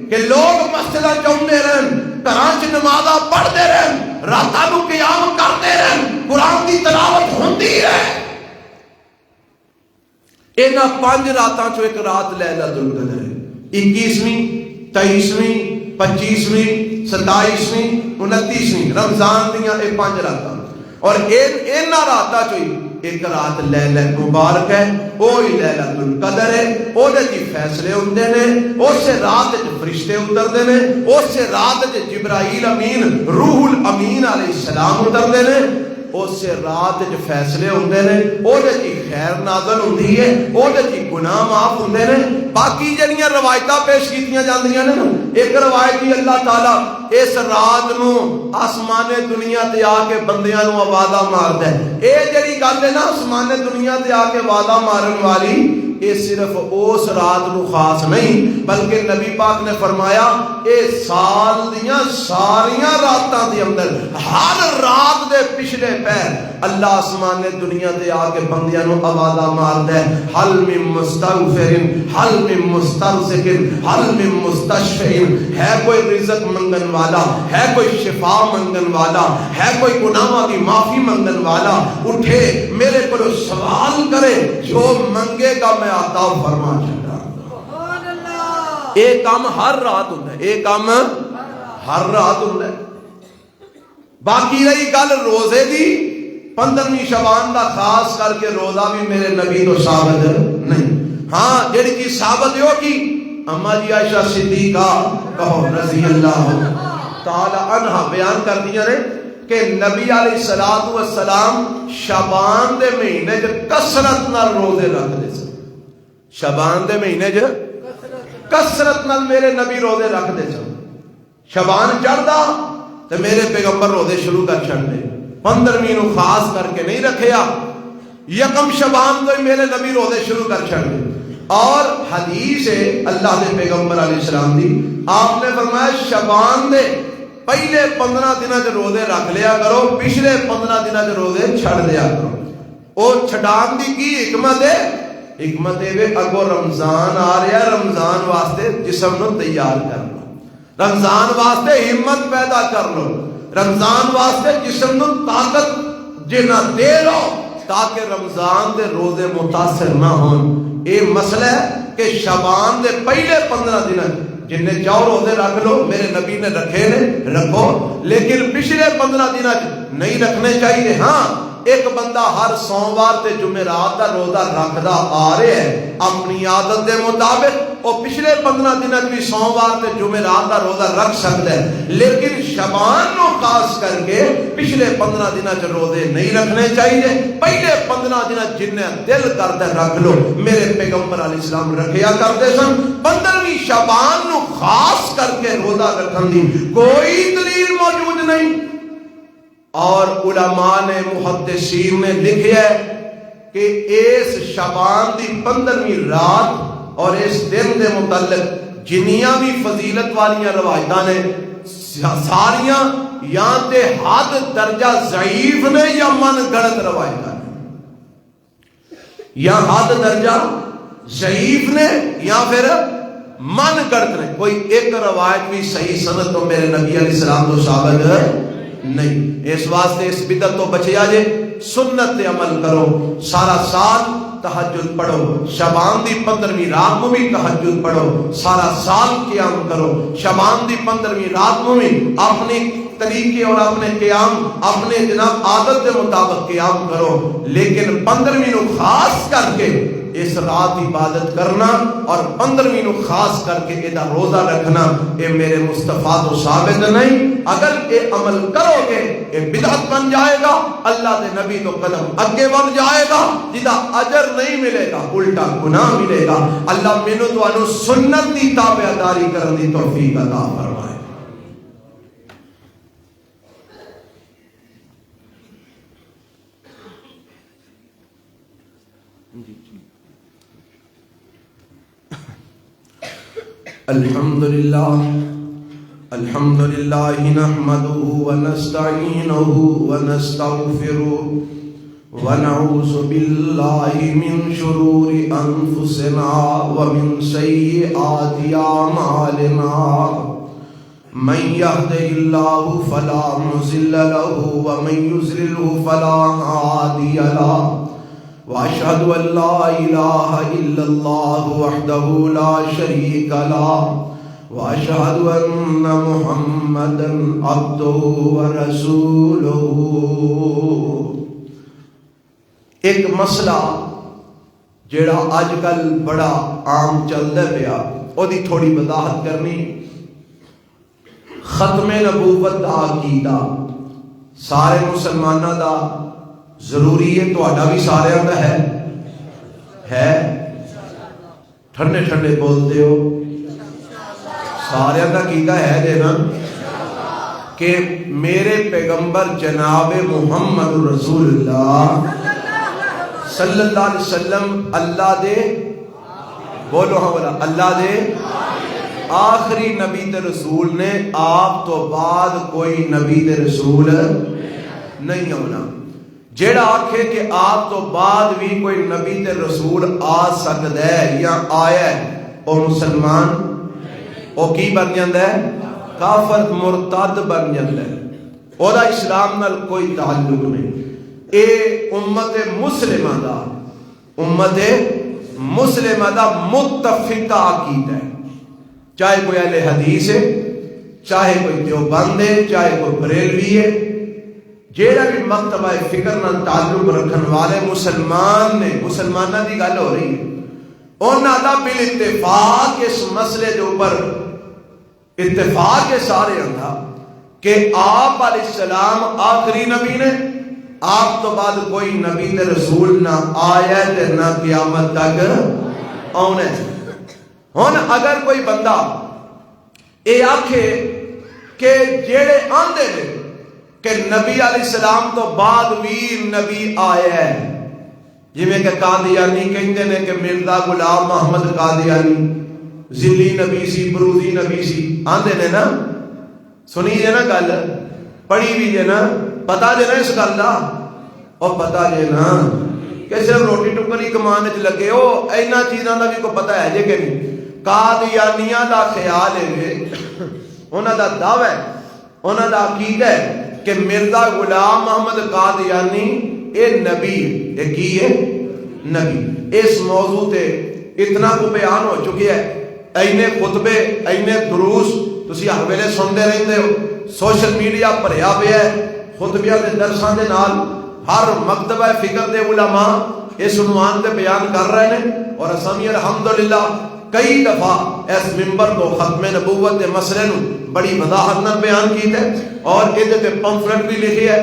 کہ لوگ مسجد چاہتے رہن، گھراں چ نمازاں پڑھتے رہن، راتاں نو قیام کرتے رہن، قرآن کی تلاوت ہوندی رہے۔ انہاں 5 راتاں چوں ایک رات لیلۃ القدر ہے، 21ویں، 23ویں، 25ویں، 27ویں، 29ویں، رمضان دیاں اے 5 راتاں۔ اور ان راتاں چوئی ایک رات لیلۃ مبارک ہے، وہی لیلۃ القدر ہے، وہ فیصلے ہوندے نے، اس رات فرشتے اتردے نے، اس رات جبرائیل امین روح الامین علیہ السلام اتردے نے، اس رات فیصلے ہوندے نے، وہ خیر نازل ہوندی ہے، وہ گناہ معاف ہوندے نے۔ باقی جڑیاں روایتاں پیش کیتیاں جاندیاں نے، ایک روایت ہی اللہ تعالیٰ اس رات نو آسمان دنیا تے آ کے بندیاں نو آوازاں ماردا ہے۔ اے جڑی گل ہے نا آسمان دنیا تے آ کے آوازاں مارن والی، یہ صرف اس رات نو خاص نہیں، بلکہ نبی پاک نے فرمایا اے سال دیاں ساریاں راتاں دے اندر ہر رات دے پچھلے پیر اللہ آسمان دنیا تے آ کے بندیاں نو آوازاں ماردا ہے، حل من مستغفر حل من مسترزق حل من مستشفع، ہے کوئی رزق منگن والا، ہے کوئی شفا منگن والا، ہے کوئی گناہاں دی معافی منگن والا، اٹھے میرے کو سوال کرے، جو منگے گا میں عطا فرما چھڑا۔ ایک کام ہر رات ہوتا ہے، ایک کام ہر رات ہوتا ہے۔ باقی رہی گل روزے دی، 15ویں شعبان دا خاص کر کے روزہ بھی میرے نبی تو ثابت نہیں۔ ہاں جڑی چیز ثابت ہو کی اما جی عائشہ صدیقہ کہو رضی اللہ تعالی عنہ بیان کر دیا رہے کہ نبی علیہ السلام شعبان دے مہینے کثرت نال روزے رکھتے سن۔ شعبان دے مہینے کثرت نال میرے نبی روزے رکھتے سن۔ شعبان چڑھدا تے میرے پیغمبر روزے شروع کر چھڑتے، 15ویں نو خاص کر کے نہیں رکھیا، یکم شعبان تو میرے نبی روزے شروع کر چھڑتے۔ اور حدیث ہے اللہ دے پیغمبر علیہ السلام دی، آپ نے فرمایا شعبان دے پہلے 15 دنوں چ روزے رکھ لیا کرو، پچھلے 15 دنوں چ روزے چھڑ دیا کرو۔ وہ چھڈان دی کی حکمت ہے؟ حکمت ہے اگو رمضان آ رہا، رمضان واسطے جسم نو تیار کر لو، رمضان واسطے ہمت پیدا کر لو، رمضان واسطے جسم نو طاقت جنا دے لو تاکہ رمضان دے روزے متاثر نہ ہون۔ یہ مسئلہ ہے کہ شعبان دے پہلے 15 دن جن نے چاہو روزے رکھ لو، میرے نبی نے رکھے نے رکھو، لیکن پچھلے 15 دن نہیں رکھنے چاہیے۔ ہاں ایک بندہ ہر سوموار تے جمعرات دا روزہ رکھدا آ رہا ہے اپنی عادت دے مطابق، وہ پچھلے 15 دن بھی سوموار تے جمعرات دا روزہ رکھ سکتا ہے، لیکن شعبان نو خاص کر کے پچھلے 15 دن چ روزے نہیں رکھنے چاہیے۔ پہلے 15 دن جن دل کرتا رکھ لو، میرے پیغمبر علیہ السلام رکھیا کرتے سن۔ 15ویں شعبان نو خاص کر کے روزہ رکھن دی کوئی دلیل موجود نہیں۔ اور علماء نے محدثین نے لکھیا ہے کہ اس شعبان دی 15ویں رات اور اس دن دے متعلق جنیاں بھی فضیلت والیاں روایتاں نے ساریاں یا تے حد درجہ ضعیف نے یا من گڑت روایتاں نے، یا حد درجہ ضعیف نے یا پھر من گڑت نے، کوئی ایک روایت بھی صحیح سند تو میرے نبی علیہ السلام تو ثابت نہیں۔ اس واسطے اس بدعت تو بچیا جے، سنت تے عمل کرو، سارا سال تہجد پڑھو، شعبان دی 15ویں رات میں بھی تہجد پڑھو، سارا سال قیام کرو، شعبان دی 15ویں رات میں بھی اپنے طریقے اور اپنے قیام اپنے جناب عادت کے مطابق قیام کرو، لیکن 15ویں نو خاص کر کے اس رات عبادت کرنا اور 15ویں نو خاص کر کے ادا روزہ رکھنا اے میرے مصطفیٰ تو ثابت نہیں۔ اگر اے عمل کرو گے اے بدعت بن جائے گا، اللہ دے نبی تو قدم اگے بڑھ جائے گا، جدا اجر نہیں ملے گا الٹا گناہ ملے گا۔ اللہ مینوں تو انو سنت دی تابعداری کرن دی توفیق عطا فرمائے۔ الحمدللہ نحمده ونستعینه ونستغفره ونعوذ باللہ من شرور انفسنا ومن سیئات اعمالنا من يهده اللہ فلا مضل له ومن يضلل فلا هادی له وأشهد أن لا إله إلا الله وحده لا شريك له واشهد ان محمدا عبده ورسوله۔ ایک مسئلہ جیڑا اج کل بڑا عام چلدا پیا اودی تھوڑی وضاحت کرنی۔ ختم نبوت دا عقیدہ سارے مسلمانوں دا ضروری ہے، تہاڈا بھی سارے دا ہے ٹھنڈے ٹھنڈے بولتے ہو، سارے دا عقیدہ ہے جے نا کہ میرے پیغمبر جناب محمد رسول اللہ صلی اللہ علیہ وسلم اللہ دے بولو ہاں بولا اللہ دے آخری نبی تے رسول نے، آپ تو بعد کوئی نبی تے رسول نہیں ہونا۔ جیڑا آکھے کہ آپ تو بعد بھی کوئی نبی تے رسول آ سکتا ہے یا آیا ہے وہ مسلمان وہ کی بن جاتا ہے؟ کافر مرتد بن جاتا ہے، اور اسلام نال کوئی تعلق نہیں۔ اے امت مسلمہ دا متفقہ عقیدہ ہے، چاہے کوئی اہل حدیث ہے، چاہے کوئی دیوبند ہے، چاہے کوئی بریلوی ہے، جیڑا بھی مکتبہ فکر نال تعلق رکھن والے مسلمان نے، مسلمانہ دی گل ہو رہی ہے، انہاں دا بالاتفاق اس مسئلے دے اوپر اتفاق ہے سارے اندھا کہ آپ علیہ السلام آخری نبی نے، آپ تو بعد کوئی نبی تے رسول نہ آیا تے نہ قیامت تک آنے۔ ہن اگر کوئی بندہ اے آکھے کہ جیڑے آندے نے کہ نبی علیہ السلام تو بعد بھی نبی آیا ہے، جویں کہ قادیانی کہندے نے کہ مرزا غلام محمد قادیانی ذلی نبی سی، بروزی نبی سی، آندے نے نا، سنی جے نا گل، پڑھی بھی جے نا، پتا جے نا اس گل دا، اور پتا جے نا کہ صرف روٹی ٹکری کمان وچ لگے ہو، اینا چیزاں دا بھی کوئی پتہ ہے جے کہ نہیں؟ قادیانیاں دا خیال ہے، انہاں دا دعویٰ ہے، انہاں دا عقیدہ ہے کہ مرزا غلام محمد قادیانی اے نبی ہے، کی ہے نبی۔ اس موضوع تے اتنا کو بیان ہو چکی ہے، اینے خطبے اینے دروس تسی ہر ویلے سنتے رہتے ہو، سوشل میڈیا بھریا پیا ہے خطبیاں دے درساں دے نال، ہر مکتبہ فکر دے علماء اس عنوان تے بیان کر رہے ہیں، اور اسامی الحمدللہ کئی دفعہ اس ممبر کو ختم نبوت دے مسئلے نو بڑی وضاحت نال بیان کیتے ہیں، اور ادھے تے پمفلٹ بھی لکھی ہے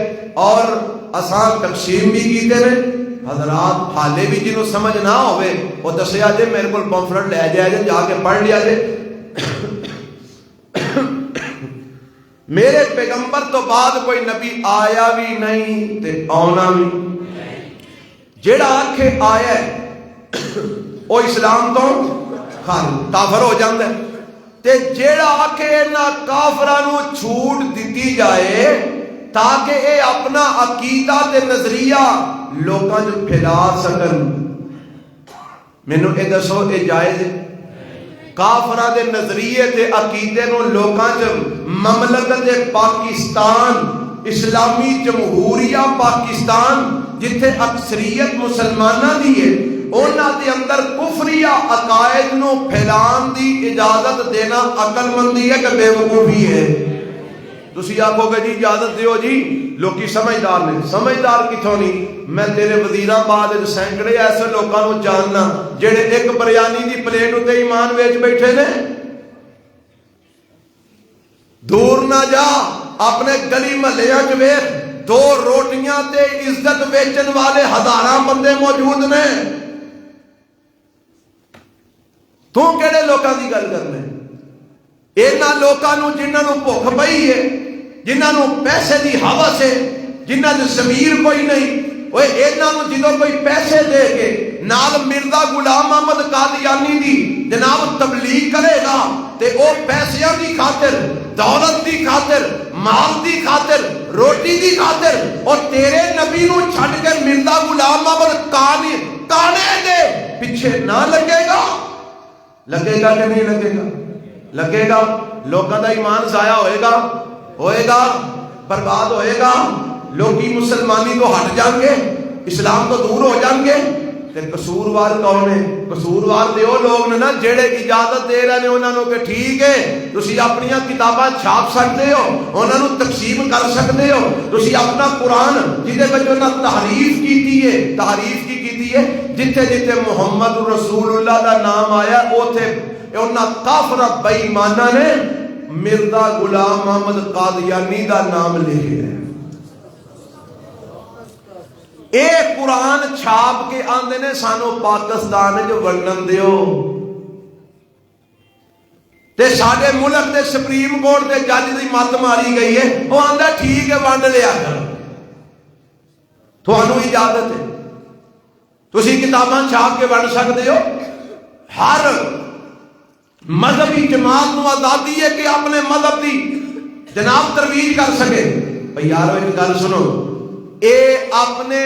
اور آسان تقسیم بھی کیتے ہیں۔ حضرات حالے بھی جنہوں سمجھ نہ ہوئے وہ دسیا جے میرے کو پمفلٹ لے جائے جے، جا کے پڑھ لیا جے۔ میرے پیغمبر تو بعد کوئی نبی آیا بھی نہیں تے آنا بھی، جیڑا آکھے آیا ہے وہ اسلام تو کافر ہو جاندہ ہے، تے جیڑا آکھے نہ کافرانو چھوٹ دیتی جائے تاکہ اے اپنا عقیدہ تے نظریہ لوکاں جو پھیلا سکن۔ میں نے اے دسو اے جائز ہے؟ کافرہ دے نظریے تے عقیدے نو لوکاں جو مملکت پاکستان، اسلامی جمہوریہ پاکستان جتھے اکثریت مسلمانہ دی ہے، انہاں دے اندر کفریہ عقائد نو پھیلان دی اجازت دینا عقل مندی ہے کہ بے وقوفی ہے؟ تسی آکھو گے جی اجازت دیو جی، لوکی سمجھدار نے، سمجھدار کتھوں نہیں؟ میں تیرے وزیراں بعد سینکڑے ایسے لوکاں نو جاننا جڑے ایک بریانی دی پلیٹ اتے ایمان ویچ بیٹھے نے۔ دور نہ جا، اپنے گلی محلیاں چ ویکھ، دو روٹیاں تے عزت ویچن والے ہزاراں بندے موجود نے، تو کہڑے لوکاں دی گل کرنے؟ اینا لوکاں نو جنہاں نو بھوک پئی ہے، جنہاں نو پیسے دی ہوس ہے، جنہاں دی ضمیر کوئی نہیں، وہ اینا نو جدوں کوئی پیسے دے کے نال مرزا غلام محمد قادیانی دی جناب تبلیغ کرے گا تے او پیسیاں دی خاطر، دولت دی خاطر، مال دی خاطر، روٹی دی خاطر اور تیرے نبی نو چھڈ کے مرزا غلام محمد کانے دے پیچھے نہ لگے گا؟ لگے گا کہ نہیں لگے گا؟ لگے گا۔ لوگوں کا ایمان ضائع ہوئے گا، برباد ہوئے گا، لوگی مسلمانی تو ہٹ جائیں گے، اسلام تو دور ہو جائیں گے، تے قصوروار کون ہے؟ قصوروار تے وہ لوگ نے نا جڑے اجازت دے رہے ہیں انہاں نوں کہ ٹھیک ہے تسی اپنی کتاباں چھاپ سکتے ہو، انہاں نوں تقسیم کر سکتے ہو، تسی اپنا قرآن جہدے وچ انہاں تحریف کیتی ہے، تحریف کی کیتی ہے، جتھے جتھے محمد رسول اللہ دا نام آیا اوتھے انہاں کافر بے ایماناں نے مرزا غلام محمد قادیانی دا نام لکھیا ہے۔ اے قرآن چھاپ کے آندے نے سانو پاکستان جو ونڈن دیو تے ساڈے ملک دے سپریم کورٹ دے جج دی مت ماری گئی ہے، وہ آندا ٹھیک ہے ونڈ لیا کرو، تھانوں اجازت ہے، تسی کتاباں چھاپ کے ونڈ سکتے ہو۔ ہر مذہبی جماعت نو آزادی ہے کہ اپنے مذہب دی جناب ترویج کر سکے۔ بھئی یارو ایک گل سنو، اے اپنے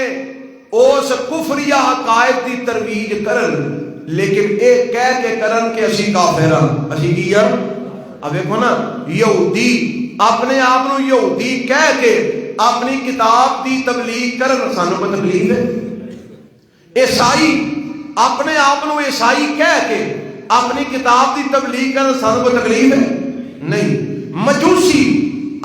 اس کفریہ عقائد دی ترویج کرن لیکن اے کہہ کے کرن کہ اسی کافر ہاں، اسی کی ہاں؟ اب دیکھو نا، یہودی اپنے آپ نو یہودی کہہ کے اپنی کتاب دی تبلیغ کرن، سانو کو تکلیف ہے۔ عیسائی اپنے آپ نو عیسائی کہہ کے اپنی کتاب دی تبلیغ کرن، سانو کو تکلیف ہے نہیں۔ مجوسی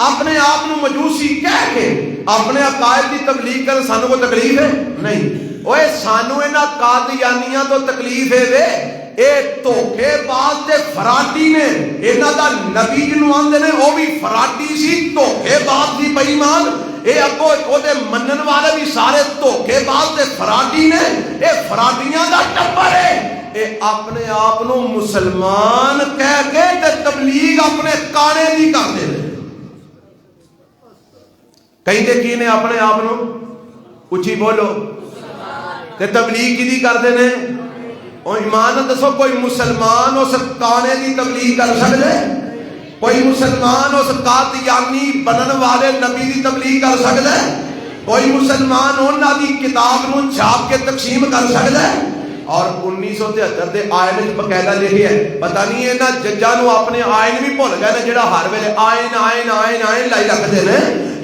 اپنے آپ نو مجوسی کہہ کے اپنے عقائد دی تبلیغ کرن، سانو کو تکلیف ہے نہیں۔ اوے سانو انہاں قادیانیاں تو تکلیف ہے وے، اے دھوکے باز تے فراڈی نے، انہاں دا نبی جنوں آندے نے وہ بھی فراڈی سی، دھوکے باز سی، بے ایمان۔ اے اگو او دے منن والے بھی سارے دھوکے باز تے فراڈی نے، اے فراڈیاں دا ٹبر ہے۔ اے اپنے آپ نو مسلمان کہہ کے تے تبلیغ اپنے کانے دی کردے نے۔ کہیں دے کی نے اپنے آپ نو اچھی بولو تے تبلیغ کی دی کردے نے؟ اور ایمان دسو کوئی مسلمان اس کانے دی تبلیغ کر سکتے؟ کوئی مسلمان اس قادیانی بنن والے نبی دی تبلیغ کر سکتے؟ کوئی مسلمان انہاں دی کتاب نو چھاپ کے تقسیم کر سکتے؟ اور 1973 دے آئین باقاعدہ لکھے ہے، پتہ نہیں انہاں ججاں نو اپنے آئین بھی بھول گئے نے، جڑا ہر ویلے آئین آئین آئین آئین لائی رکھدے نے،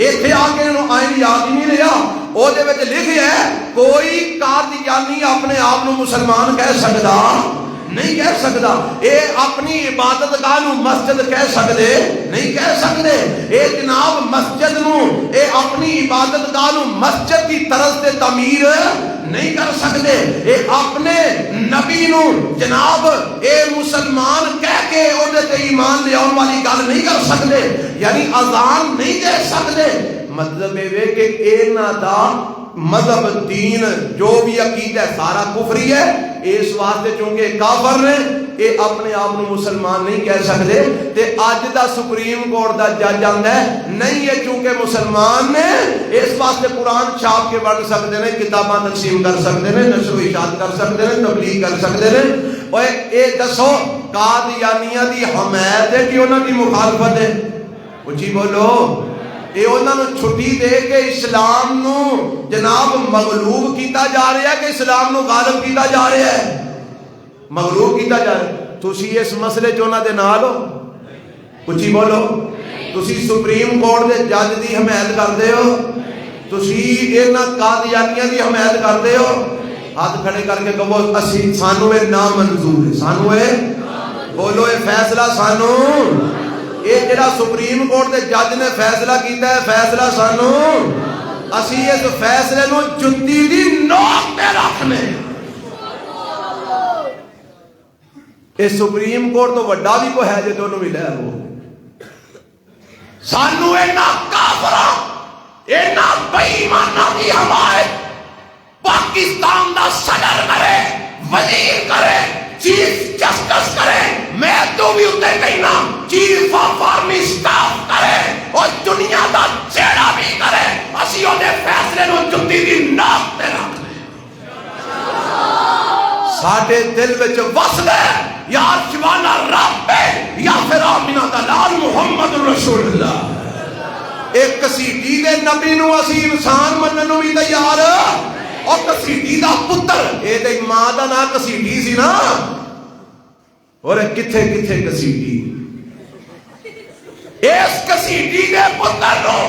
ایتھے آ کے انہاں آئین یاد ہی نہیں رہا۔ او دے وچ لکھیا ہے کوئی قادیانی اپنے آپ نو مسلمان کہہ سکدا نہیں، کہہ سکدا۔ اے اپنی عبادت گاہ نو مسجد کہہ سکدے نہیں، کہہ سکدے۔ اے جناب مسجد نو، اے اپنی عبادت گاہ نو مسجد کی طرز تے تعمیر نہیں کر سکدے۔ اے اپنے نبی نو جناب اے مسلمان کہہ کے او دے تے ایمان لے آن والی گل نہیں کر سکدے، یعنی اذان نہیں دے سکدے۔ مطلب اے کہ انہاں دا مذہب دین جو بھی عقیدہ ہے سارا کفری ہے۔ اس واسطے چونکہ کافر نے اے اپنے آپ نو مسلمان نہیں کہہ سکتے، تے اج دا سپریم کورٹ دا جج آندا ہے نہیں یہ چونکہ مسلمان نے اس واسطے قرآن چھاپ کے بن سکتے ہیں، کتاباں تقسیم کر سکتے ہیں، نشر و اشاعت کر سکتے ہیں، تبلیغ کر سکتے ہیں۔ اوے اے دسو قادیانیہ دی حمایت ہے کہ انہاں دی مخالفت ہے؟ اچھی بولو۔ اے انہاں نو چھٹی دے کے اسلام نو جناب مغلوب کیتا جا رہا ہے کہ اسلام نو غالب کیتا جا رہا ہے؟ مغلوب کیتا جا رہا ہے۔ تسی اس مسئلے چ انہاں دے نال ہو؟ اچھی بولو۔ تسی سپریم کورٹ دے جج دی حمایت کردے ہو؟ تسی انہاں قادیانیاں دی حمایت کردے ہو؟ ہاتھ کھڑے کر کے کہو اسی سانو اے نامنظور ہے، سانو اے بولو اے فیصلہ سانو، یہ جڑا سپریم کورٹ دے جج نے فیصلہ کیتا ہے فیصلہ سانو، اسی اس فیصلے نو جتی دی نوک تے رکھنے۔ اے سپریم کورٹ تو وڈا بھی کوئی ہے جو انہوں ملے وہ سانو اینا کافراں اینا بے ایماناں دی حمایت پاکستان دا صدر کرے، وزیر کرے، چیف جسٹس کرے، میں تو بھی اتنے کہنا چیف آف آرمی سٹاف کرے اور دنیا دا چیڑا بھی کرے، اسی انہیں فیصلے نو جتی دی ناک تے رکھ لے۔ ساڑھے دل وچ وصل ہے یا شبانہ رب ہے یا پھر آمینہ دلال محمد رسول اللہ۔ ایک کسیٹی دے نبی نو اسی انسان مننو بھی تیار اور کسیٹی دا پتر، اے دے ماں دا نا کسیٹی سی نا، اور کتھے کتھے کسیٹی، اس کسیٹی دے پتر نو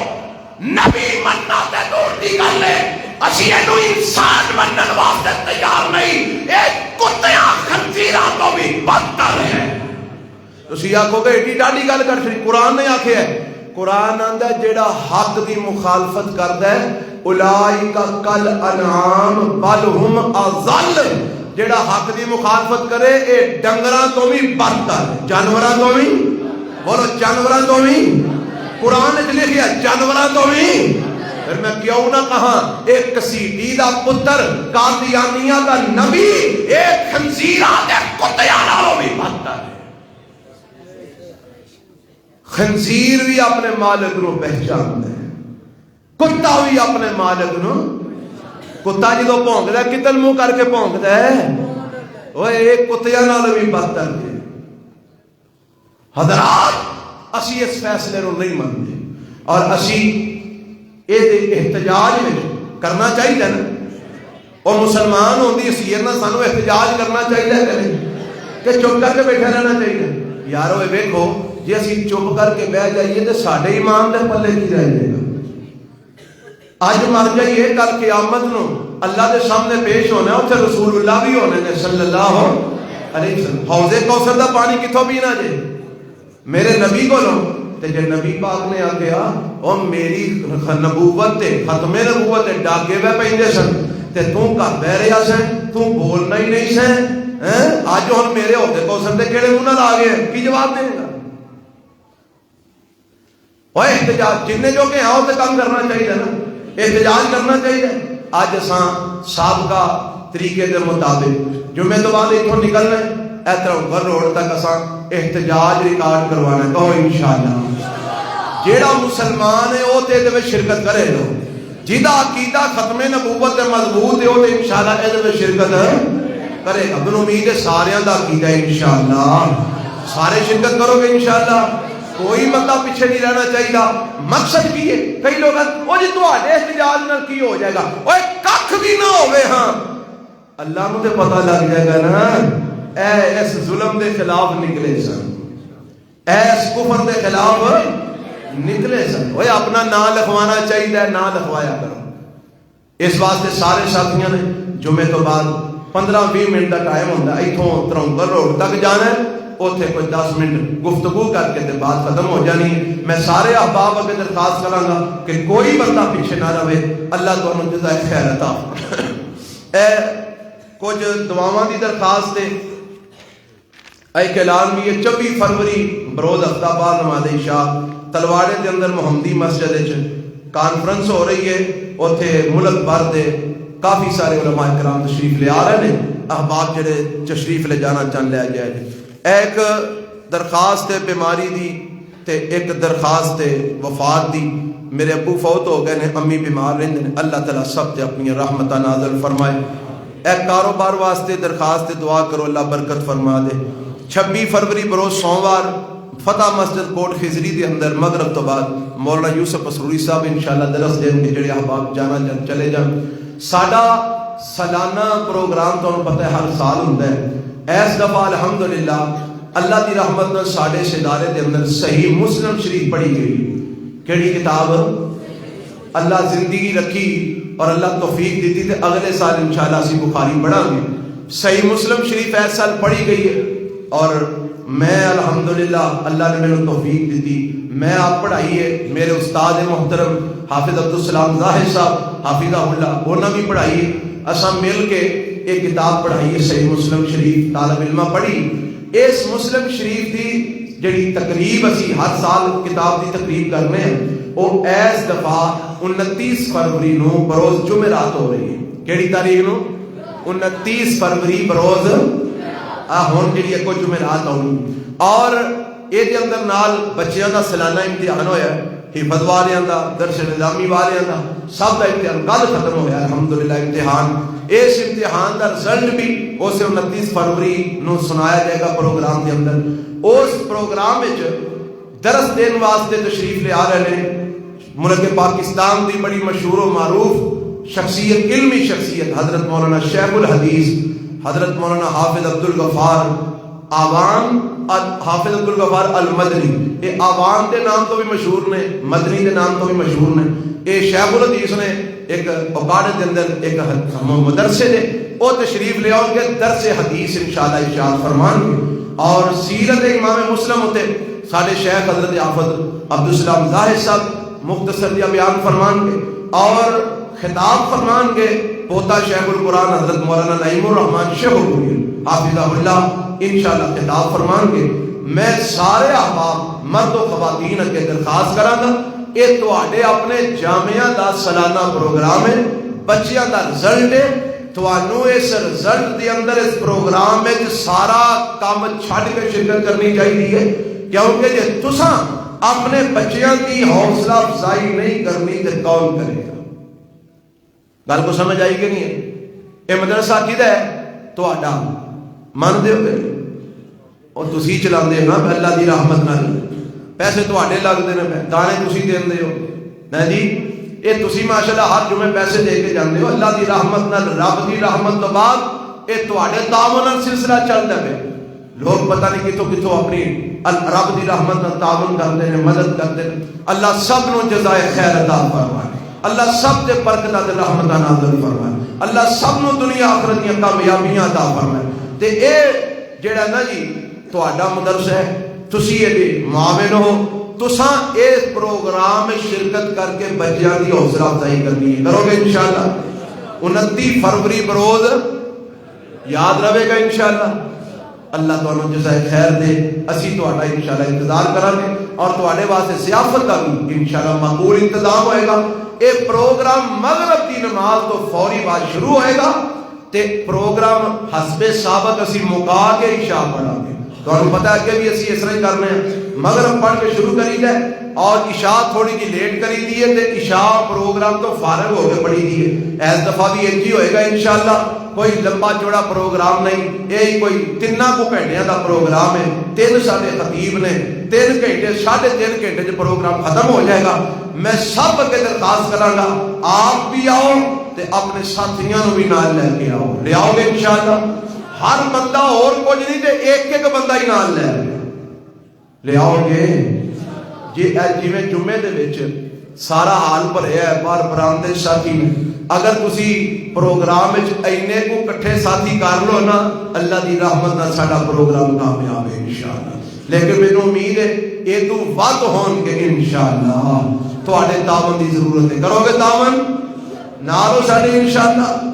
نبی مننا تے دور دی گل ہے، اسی اینو انسان منن واسطے تیار نہیں، اے کتیاں خنزیراں تو بھی بدتر ہے۔ تسی آکھو گے ایڈی ڈاڈی گل کر چھڑی، قرآن نے آکھیا ہے، قرآن آندا ہے جیڑا حق دی مخالفت کردا ہے اولئک کل انعام بل ہم اضل، جیڑا حق دی مخالفت کرے اے ڈنگراں تو بھی بدتر ہے، جانوراں تو بھی، بولو جانوراں تو بھی، قرآن نے لکھیا جانوراں تو بھی۔ پھر میں کیوں نہ کہاں ایک کسیٹی دا پتر قادیانیہ دا نبی ایک خنزیراں دے کتیاں نالوں بھی بدتر ہے۔ خنزیر بھی اپنے مالک نو پہچاندا ہے، کتا بھی اپنے مالک نو، کتا جدو بھونکدا ہے کدھر منہ کر کے بھونکدا ہے، اوے ایک کتیاں نالوں بھی بدتر ہے۔ حضرات اسی اس فیصلے نو نہیں مانتے، اور اسی یہ احتجاج میں کرنا چاہیے نا، اور مسلمان ہوندی حیثیت نہ سانو احتجاج کرنا چاہیے کہ چپ کر کے بیٹھے رہنا چاہیے؟ یارو یہ ویکھو جی اسی چپ کر کے بہ جائیے تو ساڈے ایمان دے پلے کی رہ جائے گا؟ اج مر جائیے کل قیامت نو اللہ دے سامنے پیش ہونا، اتنے رسول اللہ بھی ہونے نے صلی اللہ علیہ وسلم۔ حوض کوثر دا پانی کتوں پینا جے؟ میرے نبی کو لو، تے جے نبی پاک نے آگیا او میری نبوت تے ختم نبوت تے ڈاکے وے پیندے سن تے تو گھر بہ رہا سن، تو بولنا ہی نہیں سن، اج ہن میرے حوض کوثر دے کیڑے منہ نال آ گئے، کی جواب دے گا؟ وہ احتجاج جن جو کہ آؤ تو کام کرنا چاہیے نا، احتجاج کرنا چاہیے۔ اج اساں سابقہ طریقے دے مطابق جمعے تو بعد اتوں نکلنا ہے، ادھر روڈ تک اساں احتجاج ریکارڈ کروانا ہے، کہو انشاءاللہ۔ جیڑا مسلمان ہے وہ تے دے وچ شرکت کرے گا، جیدا عقیدہ ختم نبوت تے مضبوط ہے وہ تے انشاءاللہ اے دے وچ شرکت کرے گا۔ بن امید ہے ساریاں دا عقیدہ ہے انشاءاللہ، سارے شرکت کرو گے انشاءاللہ، کوئی بندہ پیچھے نہیں رہنا چاہیے۔ مقصد کی ہے؟ کئی لوگ وہ جی تہاڈے احتجاج نال کی ہو جائے گا، اوے ککھ بھی نہ ہوے، ہاں اللہ نو تے پتہ لگ جائے گا نا اے اس ظلم دے خلاف نکلے سن، اے اس کفر دے خلاف نکلے سن۔ اوے اپنا نام لکھوانا چاہیے، نام لکھوایا کرو۔ اس واسطے سارے ساتھیاں نے جمعے تو بعد 15-20 منٹ کا ٹائم ہوتا ہے، اتوں ترونگر روڈ تک جانا ہے، اوتھے کوئی 10 منٹ گفتگو کر کے تے بات ختم ہو جانی ہے۔ میں سارے احباب اگے درخواست کراں گا کہ کوئی بندہ پیچھے نہ رہے، اللہ تانوں جزائے خیر عطا۔ اے کچھ دعاواں دی درخواست ہے، ایک اعلان بھی ہے، 24 فروری بروز ہفتہ بعد نماز عشاء تلواڑے دے اندر محمدی مسجد وچ کانفرنس ہو رہی ہے، اوتھے ملک بھر دے کافی سارے علماء کرام تشریف لے آ رہے ہیں، احباب جڑے تشریف لے جانا چاہن لے جائے۔ ایک درخواست ہے بیماری دی تے ایک درخواست ہے وفات دی۔ میرے ابو فوت ہو گئے نے، امی بیمار رہندے نے، اللہ تعالیٰ سب تے اپنی رحمتہ نازل فرمائے۔ ایک کاروبار واسطے درخواست دعا کرو، اللہ برکت فرما دے۔ 26 فروری بروز سوموار فتح مسجد کوٹ خزری دے اندر مغرب تو بعد مولانا یوسف اسروری صاحب انشاءاللہ درس دین کے جڑے احباب جانا چلے جان۔ ساڈا سالانہ پروگرام تو پتہ ہے ہر سال ہوندا ہے، اس دفعہ الحمدللہ اللہ دی رحمت نال ساڈے ادارے دے اندر صحیح مسلم شریف پڑھی گئی۔ کیڑی کتاب؟ اللہ زندگی رکھی اور اللہ توفیق دیتی تے اگلے سال انشاءاللہ اسی بخاری پڑھاں گے۔ صحیح مسلم شریف اس سال پڑھی گئی ہے اور میں الحمدللہ اللہ نے میرے توفیق دیتی، میں آپ پڑھائی ہے، میرے استاد محترم حافظ عبدالسلام ظاہر صاحب حافظہ اللہ انہاں بھی پڑھائی ہے، اساں مل کے ایک کتاب پڑھائی ہے صحیح مسلم شریف، طالب علمہ پڑھی۔ اس مسلم شریف دی جڑی تقریب اسی ہر سال کتاب دی تقریب کرنے ہیں، وہ اس دفعہ 29 فروری نو بروز جمعرات ہو رہی ہے۔ کیڑی تاریخ نو؟ 29 فروری بروز ہون جڑی ہے کوئی جمعرات ہونی، اور اے دے اندر نال بچیاں دا سالانہ امتحان ہویا ہے، حفظ والیاں دا، درس نظامی والیاں دا، سب دا امتحان کل ختم ہویا الحمدللہ امتحان۔ اس امتحان دا رزلٹ بھی اسے 29 فروری نو سنایا جائے گا پروگرام دے اندر۔ اس پروگرام وچ درس دین واسطے تشریف لے آ رہے ہیں ملک پاکستان دی بڑی مشہور و معروف شخصیت، علمی شخصیت حضرت مولانا شیخ الحدیث حضرت مولانا حافظ عبدالغفار عوام حافظ عبد الغفار المدنی، یہ عوام کے نام تو بھی مشہور نے، مدنی کے نام تو بھی مشہور نے. یہ شیخ الحدیث نے ایک اوقات کے اندر ایک مدرسے نے وہ تشریف لے آؤ گے درس حدیث انشاءاللہ ارشاد فرمان گے. اور سیرت امام مسلم ہوتے سارے شیخ حضرت حافظ عبدالسلام زاہد صاحب مختصر دیا بیان فرمان گے اور خطاب فرمان گے پوتا شیخ القرآن حضرت مولانا نعیم الرحمان شیخ القرآن حافظہ اللہ انشاءاللہ خطاب فرمان گے. میں سارے احباب مرد و خواتین اگے درخواست کراں گا یہ تواڈے اپنے جامعہ دا سالانہ پروگرام ہے، بچیاں دا رزلٹ ہے، تھانوں اس رزلٹ دے اندر اس پروگرام میں سارا کام چھڈ کے شرکت کرنی چاہیے، کیونکہ جے تساں اپنے بچیاں کی حوصلہ افزائی نہیں کرنی تو کون کرے گا؟ گل کو سمجھ آئی کہ نہیں ہے؟ یہ مدرسہ کہدا ہے تہاڈا، مان دے ہو اور تسی چلاندے ہو نا اللہ دی رحمت نال، پیسے تہاڈے لگدے نے، دانے تسی دیندے ہو نا جی، یہ تسی ماشاءاللہ ہر جمعے پیسے دے کے جاندے ہو اللہ دی رحمت نال، رب دی رحمت تو بعد یہ تہاڈے تعاون نال سلسلہ چلدا ہے. لوگ پتہ نہیں کتوں کتوں اپنی رب دی رحمت نال تعاون کرتے ہیں، مدد کرتے ہیں. اللہ سب نو جزائے خیر عطا فرمائے، اللہ سب تے برکتاں تے رحمتاں نازل فرمائے، اللہ سب نو دنیا آخرت دی کامیابیاں عطا فرمائے. تے اے جڑا نا جی تہاڈا مدرسہ ہے، تسی یہ معاون ہو، تساں اس پروگرام میں شرکت کر کے بچیاں دی حوصلہ افزائی کرنی ہے، کرو گے انشاءاللہ. 29 فروری بروز یاد رہے گا انشاءاللہ. اللہ تعالیٰ جزائے خیر دے. اسی تہاڈا انشاءاللہ انتظار کریں گے اور تہاڈے واسطے ضیافت کا بھی انشاءاللہ مقبول انتظام ہوئے گا. یہ پروگرام مغرب کی نماز تو فوری بعد شروع ہوئے گا تے پروگرام حسب سابق اسی مکا کے عشاء پڑھا گے. تو پتا ہے کہ بھی اسی اس طرح کرنے ہیں، مغرب پڑھ کے شروع کری جائے اور عشاء تھوڑی جی لیٹ کری دیے تے عشاء پروگرام تو فارغ ہو کے پڑھی دیے. اس دفعہ بھی انج ہی ہوئے گا انشاءاللہ، کوئی لمبا چوڑا پروگرام نہیں، یہ کوئی 3 گھنٹے کا پروگرام ہے. 3 ساڈے خطیب نے 3 گھنٹے 3.5 گھنٹے جو پروگرام ختم ہو جائے گا. میں سب اگے درخواست کراں گا آپ بھی آؤ تے اپنے ساتھیاں نو بھی نال لے کے آؤ، لے آؤ گے انشاءاللہ. ہر بندہ اور کچھ نہیں تے ایک بندہ ہی نال لے آؤ گے. جی جویں جمعے دے وچ سارا حال بھریا ہے باہر برآمدے ساتھی نے، اگر تسی پروگرام وچ اینے کو کٹھے ساتھی کر لو نا اللہ دی رحمت نال ساڈا پروگرام کامیاب ہے انشاءاللہ. لیکن مینوں امید ہے یہ تو ود ہون گے انشاءاللہ. تہاڈے تعاون دی ضرورت ہے، کرو گے تعاون نال ساڈے انشاءاللہ.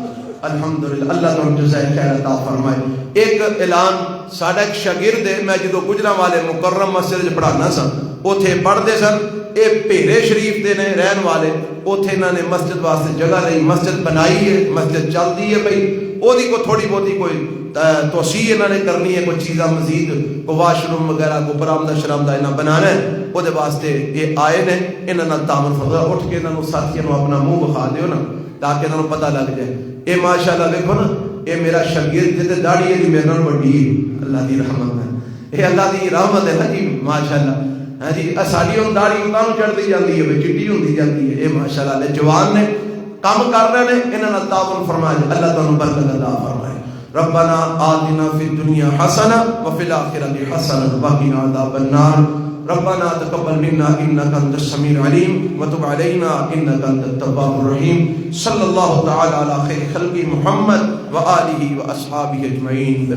الحمدللہ اللہ تعالیٰ جزائے خیر عطا فرمائے. ایک اعلان ساڈا ایک شاگرد ہے، میں جدو گجرانوالے مکرم مسجد پڑھانا سا اوتھے پڑھتے سن، یہ بھیرے شریف دے نے رہن والے، اوتھے انہوں نے مسجد واسطے جگہ لئی، مسجد بنائی ہے، مسجد چلتی ہے بھائی وہ کو تھوڑی بہتی کوئی توسیع انہوں نے کرنی ہے، کوئی چیزاں مزید کوئی واش روم وغیرہ کوئی برآمدہ شرامدہ انہیں بنانا ہے، وہ واسطے یہ آئے نے. انہوں تعاون فرما اٹھ کے انہوں ساتھیوں اپنا منہ بخا دیو نا تاکہ انہوں پتہ لگ جائے. اے ماشاءاللہ دیکھو نا اے میرا شاگرد جتے داڑھی ہے میرے نال بڑی ہے اللہ دی رحمت ہے، اے اللہ دی رحمت ہے نا جی ماشاءاللہ. ہاں جی ساڈی ہن داڑھی انہاں نوں چڑھدی جاندی ہے، چٹی ہوندی جاندی ہے. اے ماشاءاللہ جوان نے کام کر رہے ہیں، انہاں نال تعاون فرمائے، اللہ تعالیٰ برکت عطا فرمائے. ربنا آتنا فی الدنیا حسنہ وفی الآخرۃ حسنہ وقنا عذاب النار. ربنا تقبل منا انك انت السميع العليم وتب علينا انك انت التواب الرحيم. صلى الله تعالى على خير خلق محمد وآله واصحابه اجمعين.